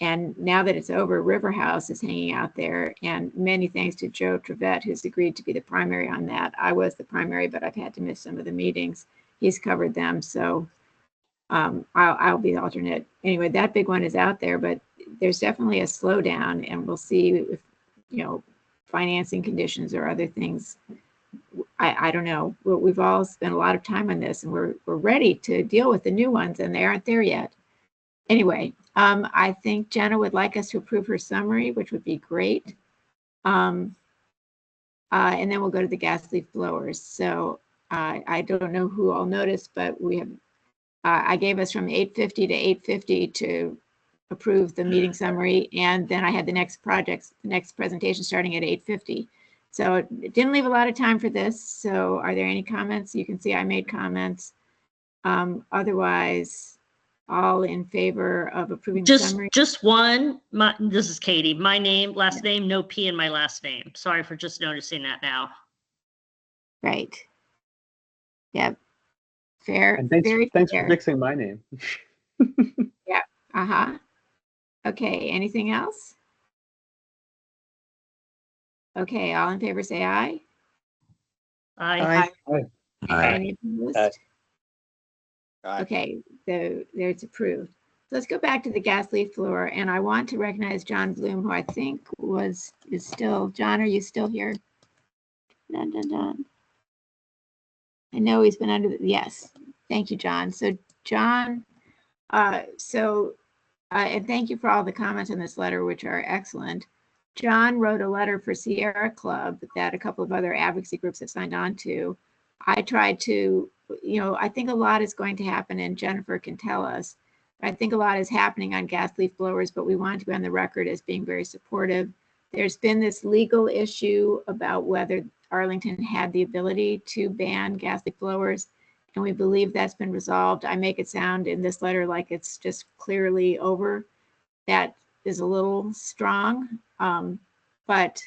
S1: And now that it's over, River House is hanging out there. And many thanks to Joe Trevette, who's agreed to be the primary on that. I was the primary, but I've had to miss some of the meetings. He's covered them. So I'll be the alternate. Anyway, that big one is out there, but there's definitely a slowdown, and we'll see if, financing conditions or other things. I don't know. We've all spent a lot of time on this, and we're ready to deal with the new ones, and they aren't there yet. Anyway, I think Jenna would like us to approve her summary, which would be great. And then we'll go to the gas leaf blowers. So I don't know who all noticed, but we have, I gave us from 8:50 to 8:50 to approve the meeting summary. And then I had the next presentation starting at 8:50. So it didn't leave a lot of time for this. So are there any comments? You can see I made comments. Otherwise, all in favor of approving the summary?
S11: Just one. This is Katie. My name, last name, no P in my last name. Sorry for just noticing that now.
S1: Right. Yep. Fair.
S14: And thanks for fixing my name.
S1: Yeah. Okay. Anything else? Okay. All in favor, say aye.
S11: Aye.
S1: Any opposed? Okay. So there's approved. So let's go back to the gas leaf blower, and I want to recognize John Bloom, who I think is still, John, are you still here? Dun, dun, dun. I know he's been under the, yes. Thank you, John. So John, and thank you for all the comments in this letter, which are excellent. John wrote a letter for Sierra Club that a couple of other advocacy groups have signed on to. I tried to, I think a lot is going to happen, and Jennifer can tell us. I think a lot is happening on gas leaf blowers, but we want to be on the record as being very supportive. There's been this legal issue about whether Arlington had the ability to ban gas leaf blowers, and we believe that's been resolved. I make it sound in this letter like it's just clearly over. That is a little strong, but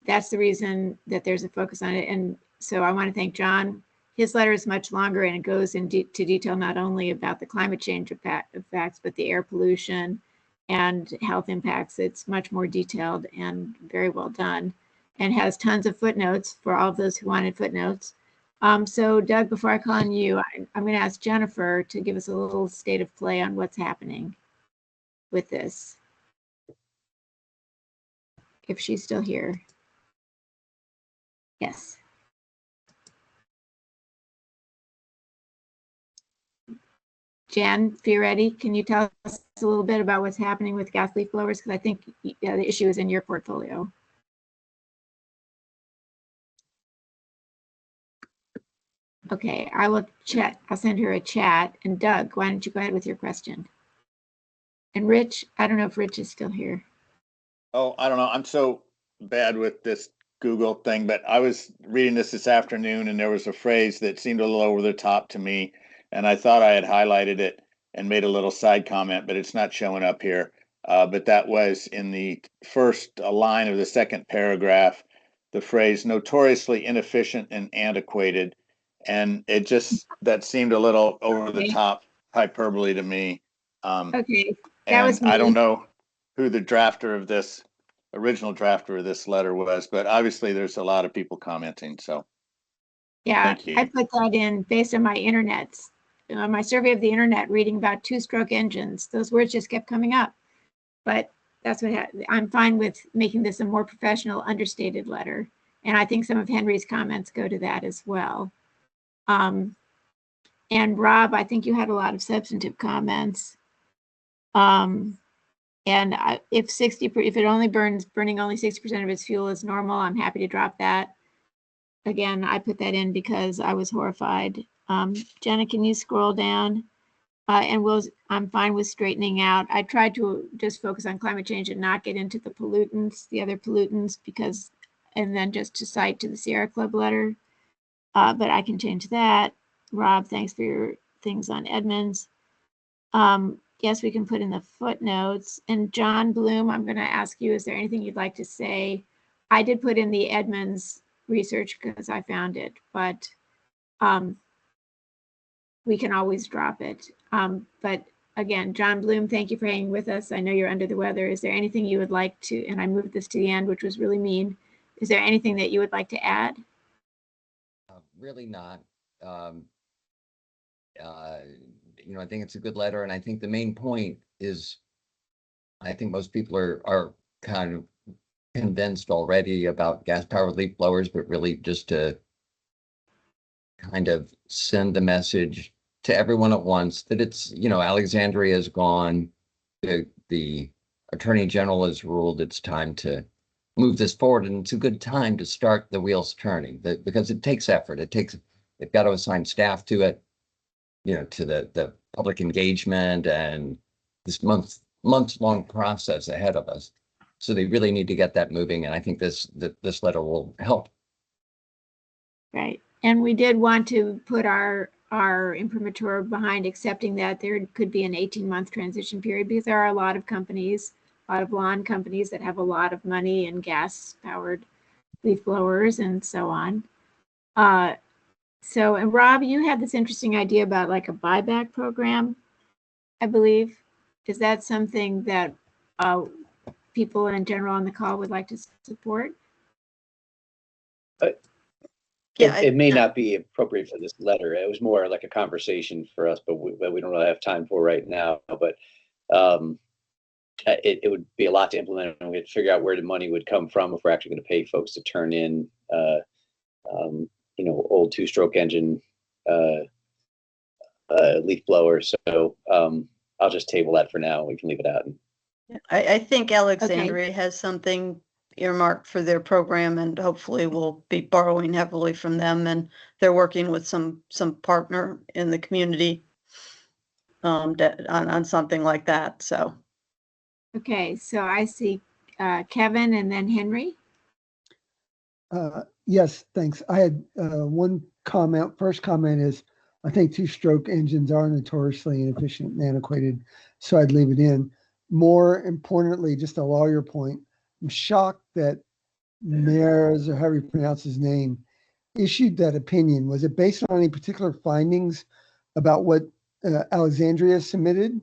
S1: that's the reason that there's a focus on it. And so I want to thank John. His letter is much longer, and it goes into detail not only about the climate change effects, but the air pollution and health impacts. It's much more detailed and very well done, and has tons of footnotes for all of those who wanted footnotes. So Doug, before I call on you, I'm going to ask Jennifer to give us a little state of play on what's happening with this, if she's still here. Yes. Jan, if you're ready, can you tell us a little bit about what's happening with gas leaf blowers? Because I think the issue is in your portfolio. Okay, I will chat. I'll send her a chat. And Doug, why don't you go ahead with your question? And Rich, I don't know if Rich is still here.
S2: Oh, I don't know. I'm so bad with this Google thing, but I was reading this afternoon, and there was a phrase that seemed a little over the top to me, and I thought I had highlighted it and made a little side comment, but it's not showing up here. But that was in the first line of the second paragraph, the phrase notoriously inefficient and antiquated. And it just, that seemed a little over the top hyperbole to me.
S1: Okay, that was
S2: I don't
S1: me.
S2: know who the original drafter of this letter was, but obviously there's a lot of people commenting. So
S1: Yeah,
S2: thank you.
S1: I put that in based on my my survey of the internet, reading about two-stroke engines. Those words just kept coming up, but that's what I'm fine with making this a more professional, understated letter. And I think some of Henry's comments go to that as well. And Rob, I think you had a lot of substantive comments. And if it only burning only 60% of its fuel is normal, I'm happy to drop that. Again, I put that in because I was horrified. Jenna, can you scroll down? I'm fine with straightening out. I tried to just focus on climate change and not get into the pollutants, the other pollutants, and then just to cite to the Sierra Club letter. But I can change that. Rob, thanks for your things on Edmonds. Yes, we can put in the footnotes. And John Bloom, I'm going to ask you, is there anything you'd like to say? I did put in the Edmonds research because I found it, but we can always drop it. But again, John Bloom, thank you for hanging with us. I know you're under the weather. Is there anything you would like to, and I moved this to the end, which was really mean. Is there anything that you would like to add?
S18: Really not. I think it's a good letter, and I think the main point is, I think most people are kind of convinced already about gas-powered leaf blowers, but really just to kind of send the message to everyone at once that it's, Alexandria is gone. The Attorney General has ruled it's time to move this forward, and it's a good time to start the wheels turning, because it takes effort. They've got to assign staff to it, to the public engagement and this months-long process ahead of us. So they really need to get that moving, and I think this letter will help.
S1: Right, and we did want to put our imprimatur behind accepting that there could be an 18-month transition period, because there are a lot of companies, a lot of lawn companies that have a lot of money in gas-powered leaf blowers and so on. And Rob, you had this interesting idea about like a buyback program, I believe. Is that something that people in general on the call would like to support?
S8: It may not be appropriate for this letter. It was more like a conversation for us, but we don't really have time for right now. But it would be a lot to implement, and we had to figure out where the money would come from if we're actually going to pay folks to turn in, old two-stroke engine leaf blowers. So I'll just table that for now. We can leave it out.
S7: I think Alexandria has something earmarked for their program, and hopefully we'll be borrowing heavily from them, and they're working with some partner in the community on something like that. So
S1: Okay, so I see Kevin and then Henry.
S17: Yes, thanks. I had one comment. First comment is, I think two-stroke engines are notoriously inefficient and antiquated, so I'd leave it in. More importantly, just a lawyer point, I'm shocked that Mares, or however you pronounce his name, issued that opinion. Was it based on any particular findings about what Alexandria submitted?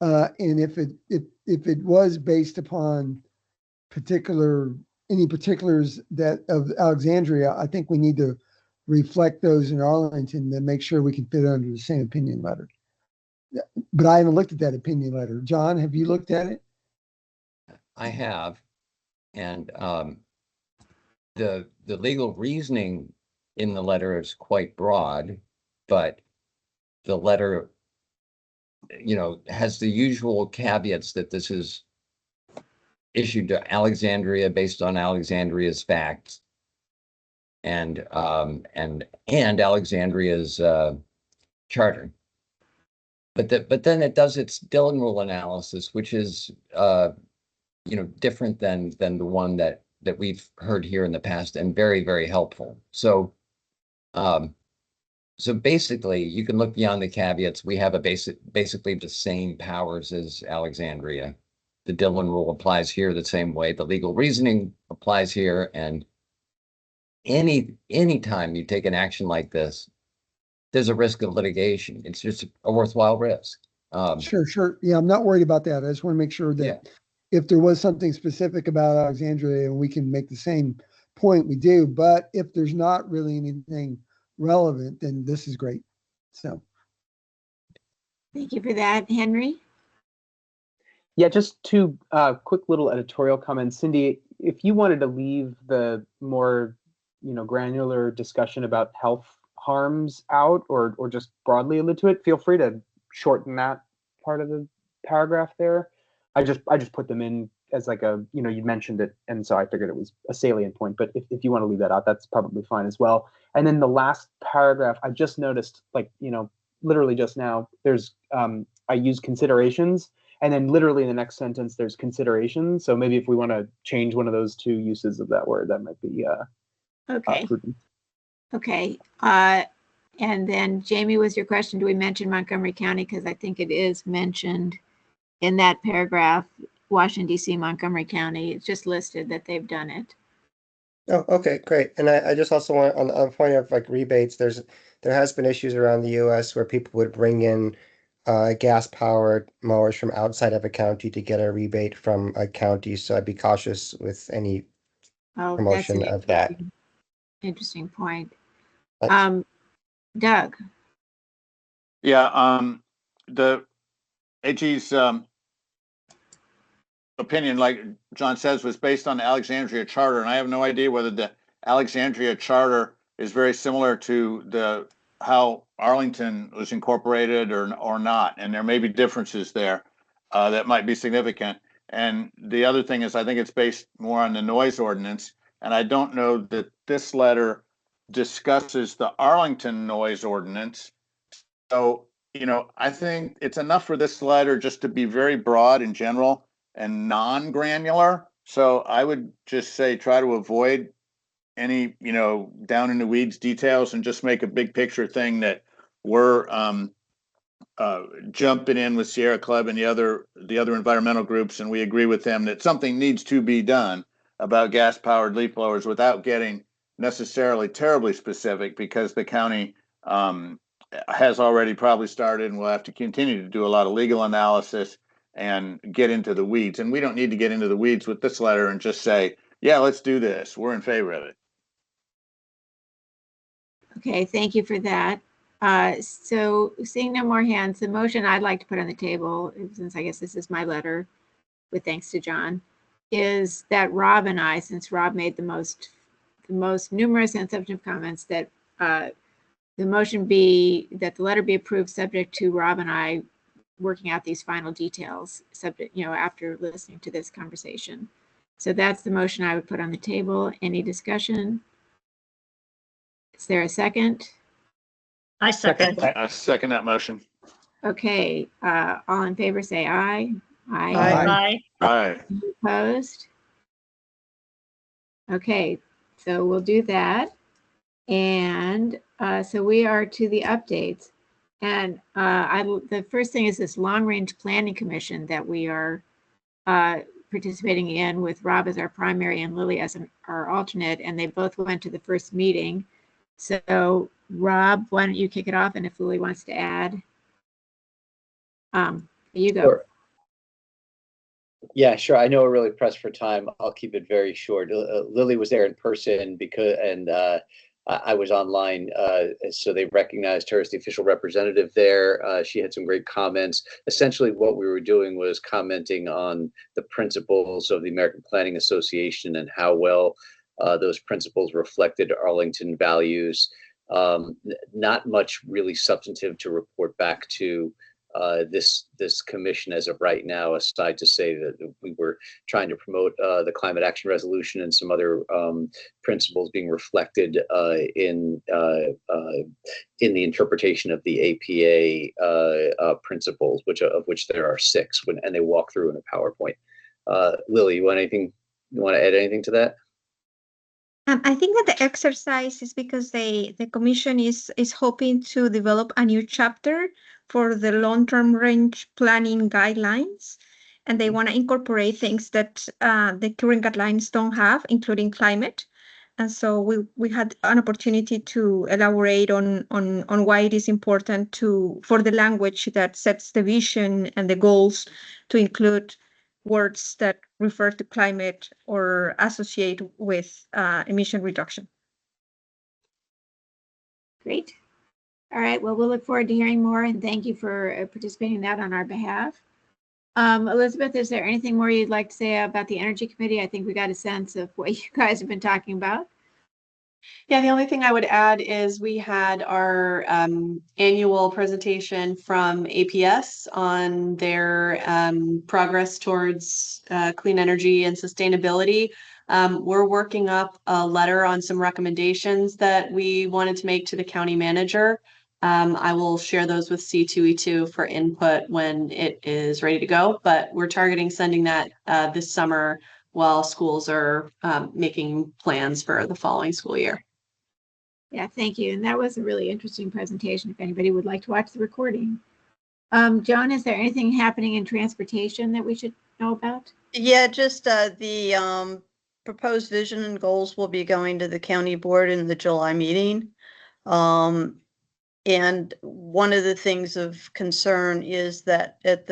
S17: And if it was based upon any particulars that of Alexandria, I think we need to reflect those in Arlington to make sure we can fit under the same opinion letter. But I haven't looked at that opinion letter. John, have you looked at it?
S18: I have, and the legal reasoning in the letter is quite broad, but the letter, has the usual caveats that this is issued to Alexandria based on Alexandria's facts and Alexandria's charter. But then it does its Dillon rule analysis, which is different than the one that we've heard here in the past, and very, very helpful. So basically, you can look beyond the caveats. We have basically the same powers as Alexandria. The Dillon rule applies here the same way. The legal reasoning applies here, and any time you take an action like this, there's a risk of litigation. It's just a worthwhile risk.
S17: Sure. Yeah, I'm not worried about that. I just want to make sure that if there was something specific about Alexandria and we can make the same point, we do. But if there's not really anything relevant, then this is great. So
S1: thank you for that, Henry.
S14: Yeah, just two quick little editorial comments. Cindy, if you wanted to leave the more granular discussion about health harms out, or just broadly allude to it, feel free to shorten that part of the paragraph there. I just put them in as like a, you mentioned it, and so I figured it was a salient point. But if you want to leave that out, that's probably fine as well. And then the last paragraph, I just noticed, literally just now, there's I use considerations, and then literally in the next sentence there's considerations. So maybe if we want to change one of those two uses of that word, that might be prudent.
S1: Okay. And then Jamie, was your question, do we mention Montgomery County? Because I think it is mentioned in that paragraph, Washington, D.C., Montgomery County. It's just listed that they've done it.
S16: Oh, okay, great. And I just also want on the point of like rebates, there has been issues around the US where people would bring in gas powered mowers from outside of a county to get a rebate from a county. So I'd be cautious with any promotion of that.
S1: Interesting point. Doug.
S2: Yeah, the AG's opinion, like John says, was based on the Alexandria Charter, and I have no idea whether the Alexandria Charter is very similar to how Arlington was incorporated or not, and there may be differences there that might be significant. And the other thing is, I think it's based more on the noise ordinance, and I don't know that this letter discusses the Arlington noise ordinance. So, I think it's enough for this letter just to be very broad in general and non-granular. So I would just say try to avoid any, down in the weeds details, and just make a big picture thing that we're jumping in with Sierra Club and the other environmental groups, and we agree with them that something needs to be done about gas-powered leaf blowers without getting necessarily terribly specific, because the county has already probably started and will have to continue to do a lot of legal analysis and get into the weeds. And we don't need to get into the weeds with this letter and just say, yeah, let's do this. We're in favor of it.
S1: Okay, thank you for that. So seeing no more hands, the motion I'd like to put on the table, since I guess this is my letter, with thanks to John, is that Rob and I, since Rob made the most numerous and substantive comments, that the motion be that the letter be approved subject to Rob and I working out these final details, subject, after listening to this conversation. So that's the motion I would put on the table. Any discussion? Is there a second?
S11: I second.
S2: I second that motion.
S1: Okay, all in favor say aye.
S11: Aye.
S2: Aye.
S1: Opposed? Okay, so we'll do that. And so we are to the updates. And the first thing is this long-range planning commission that we are participating in with Rob as our primary and Lily as our alternate, and they both went to the first meeting. So Rob, why don't you kick it off? And if Lily wants to add, you go.
S8: Sure. Yeah, sure. I know we're really pressed for time. I'll keep it very short. Lily was there in person and I was online, so they recognized her as the official representative there. She had some great comments. Essentially, what we were doing was commenting on the principles of the American Planning Association and how well those principles reflected Arlington values. Not much really substantive to report back to this commission as of right now, aside to say that we were trying to promote the climate action resolution and some other principles being reflected in the interpretation of the APA principles, of which there are 6, and they walk through in a PowerPoint. Lily, you want to add anything to that?
S15: I think that the exercise is because the commission is hoping to develop a new chapter for the long-term range planning guidelines, and they want to incorporate things that the current guidelines don't have, including climate. And so we had an opportunity to elaborate on why it is important for the language that sets the vision and the goals to include words that refer to climate or associate with emission reduction.
S1: Great. All right, well, we'll look forward to hearing more, and thank you for participating in that on our behalf. Elizabeth, is there anything more you'd like to say about the Energy Committee? I think we got a sense of what you guys have been talking about.
S13: Yeah, the only thing I would add is we had our annual presentation from APS on their progress towards clean energy and sustainability. We're working up a letter on some recommendations that we wanted to make to the county manager. I will share those with C2E2 for input when it is ready to go, but we're targeting sending that this summer while schools are making plans for the following school year.
S1: Yeah, thank you. And that was a really interesting presentation if anybody would like to watch the recording. Joan, is there anything happening in transportation that we should know about?
S7: Yeah, just the proposed vision and goals will be going to the county board in the July meeting. And one of the things of concern is that at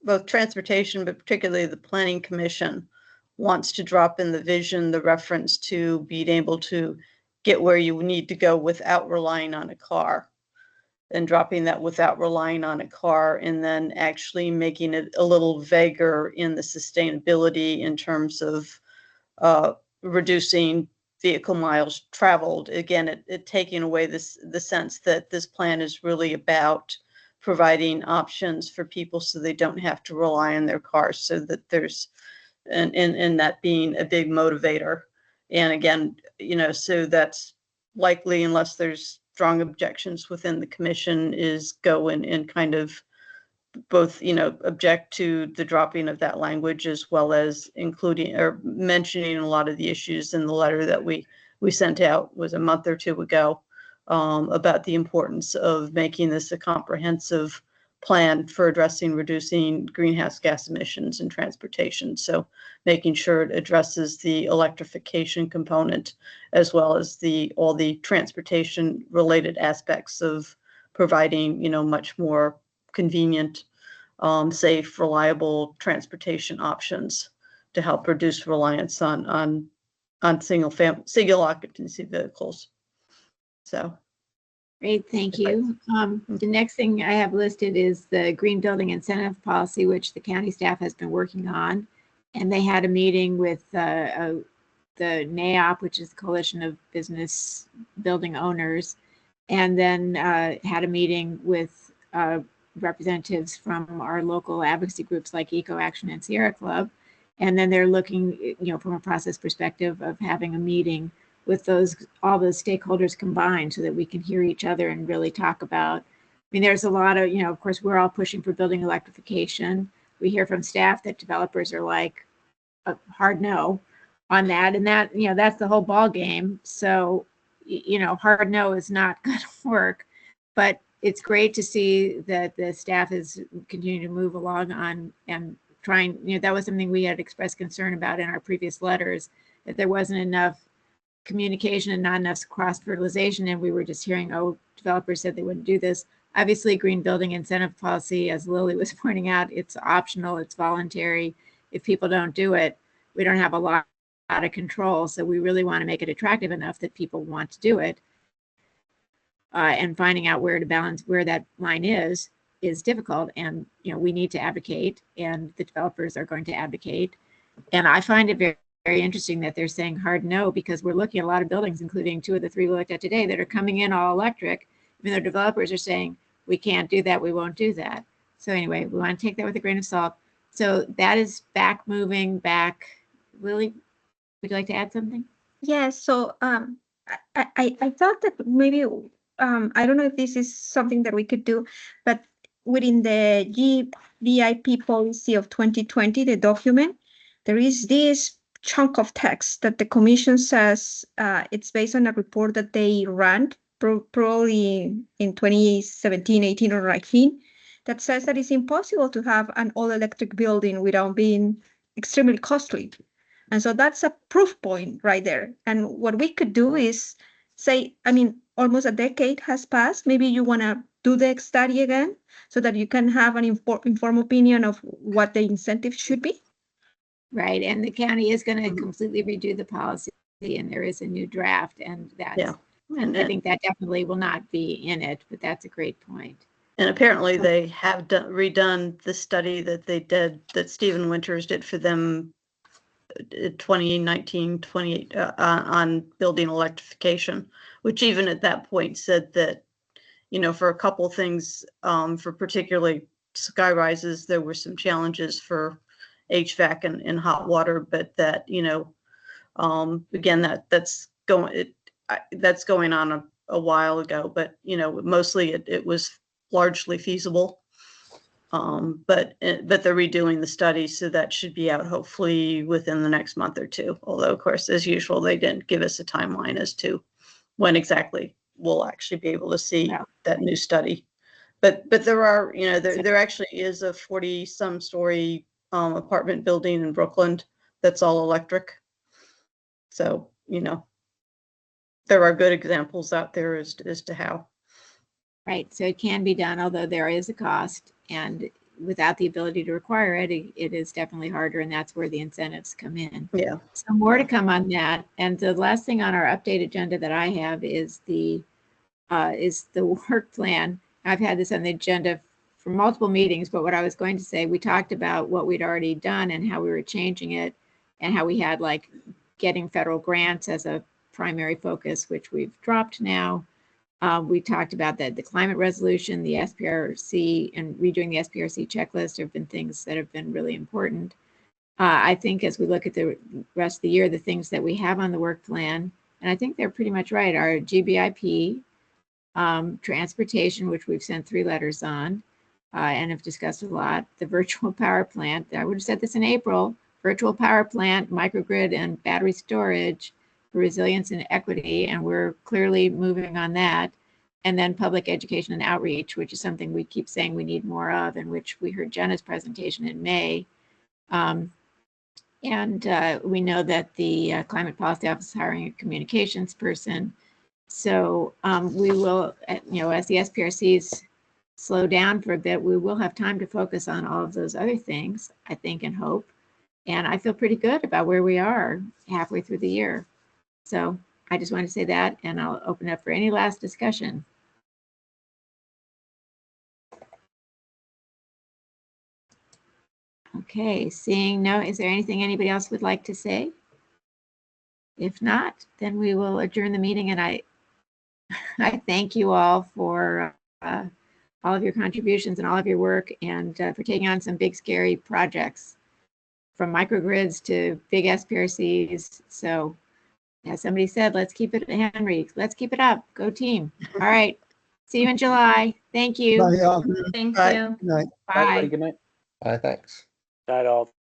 S7: both transportation, but particularly the planning commission, wants to drop in the vision the reference to being able to get where you need to go without relying on a car, and dropping that without relying on a car, and then actually making it a little vaguer in the sustainability in terms of reducing vehicle miles traveled. Again, it taking away the sense that this plan is really about providing options for people so they don't have to rely on their cars, so that there's and that being a big motivator. And again, so that's likely, unless there's strong objections within the commission, is go and kind of both, object to the dropping of that language, as well as including or mentioning a lot of the issues in the letter that we sent out, was a month or 2 ago, about the importance of making this a comprehensive plan for addressing reducing greenhouse gas emissions in transportation. So making sure it addresses the electrification component, as well as all the transportation related aspects of providing, much more convenient, safe, reliable transportation options to help reduce reliance on single occupancy vehicles. So
S1: Great, thank you. The next thing I have listed is the green building incentive policy, which the county staff has been working on. And they had a meeting with the NAOP, which is the Coalition of Business Building Owners, and then had a meeting with representatives from our local advocacy groups like Eco Action and Sierra Club. And then they're looking, from a process perspective of having a meeting with all those stakeholders combined so that we can hear each other and really talk about, there's a lot of, of course, we're all pushing for building electrification. We hear from staff that developers are like a hard no on that. And that, that's the whole ball game. So, hard no is not going to work, but it's great to see that the staff is continuing to move along on and trying, that was something we had expressed concern about in our previous letters, that there wasn't enough communication and not enough cross-fertilization. And we were just hearing, developers said they wouldn't do this. Obviously, green building incentive policy, as Lily was pointing out, it's optional, it's voluntary. If people don't do it, we don't have a lot of control. So we really want to make it attractive enough that people want to do it. And finding out where to balance, where that line is difficult. And, we need to advocate, and the developers are going to advocate. And I find it very, very interesting that they're saying hard no, because we're looking at a lot of buildings, including 2 of the 3 we looked at today, that are coming in all electric. Even though developers are saying, we can't do that, we won't do that. So anyway, we want to take that with a grain of salt. So that is moving back. Lily, would you like to add something?
S15: Yes. So I thought that maybe I don't know if this is something that we could do, but within the GBIP policy of 2020, the document, there is this chunk of text that the commission says it's based on a report that they ran probably in 2017, 18, or 19, that says that it's impossible to have an all-electric building without being extremely costly. And so that's a proof point right there. And what we could do is say, almost a decade has passed. Maybe you want to do the study again so that you can have an informed opinion of what the incentive should be.
S1: Right. And the county is going to completely redo the policy, and there is a new draft, and that's, and I think that definitely will not be in it, but that's a great point.
S7: And apparently they have redone the study that they did, that Stephen Winters did for them 2019, 28 on building electrification, which even at that point said that, for a couple things, for particularly sky rises, there were some challenges for HVAC and hot water, but that, again, that's going on a while ago, but, mostly it was largely feasible. But they're redoing the study, so that should be out hopefully within the next month or 2. Although, of course, as usual, they didn't give us a timeline as to when exactly we'll actually be able to see that new study. But there are, there actually is a 40-some story apartment building in Brooklyn that's all electric. So, there are good examples out there as to how.
S1: Right. So it can be done, although there is a cost, and without the ability to require it, it is definitely harder, and that's where the incentives come in.
S7: Yeah.
S1: So more to come on that. And the last thing on our update agenda that I have is the work plan. I've had this on the agenda for multiple meetings, but what I was going to say, we talked about what we'd already done and how we were changing it, and how we had like getting federal grants as a primary focus, which we've dropped now. We talked about the climate resolution, the SPRC, and redoing the SPRC checklist have been things that have been really important. I think as we look at the rest of the year, the things that we have on the work plan, and I think they're pretty much right, are GBIP, transportation, which we've sent 3 letters on and have discussed a lot, the virtual power plant, I would have said this in April, virtual power plant, microgrid, and battery storage, for resilience and equity, and we're clearly moving on that. And then public education and outreach, which is something we keep saying we need more of, and which we heard Jenna's presentation in May. And we know that the Climate Policy Office is hiring a communications person. So we will, as the SPRCs slow down for a bit, we will have time to focus on all of those other things, I think, and hope. And I feel pretty good about where we are halfway through the year. So I just wanted to say that, and I'll open up for any last discussion. Okay, seeing no, is there anything anybody else would like to say? If not, then we will adjourn the meeting, and I thank you all for all of your contributions and all of your work, and for taking on some big, scary projects, from microgrids to big SPRCs. So, as somebody said, let's keep it, Henry, let's keep it up. Go team. All right. See you in July. Thank you.
S17: Bye, y'all.
S3: Thank
S17: Bye.
S3: you.
S17: Good night.
S14: Bye, everybody.
S1: Bye.
S14: Good night.
S5: Thanks.
S10: That all.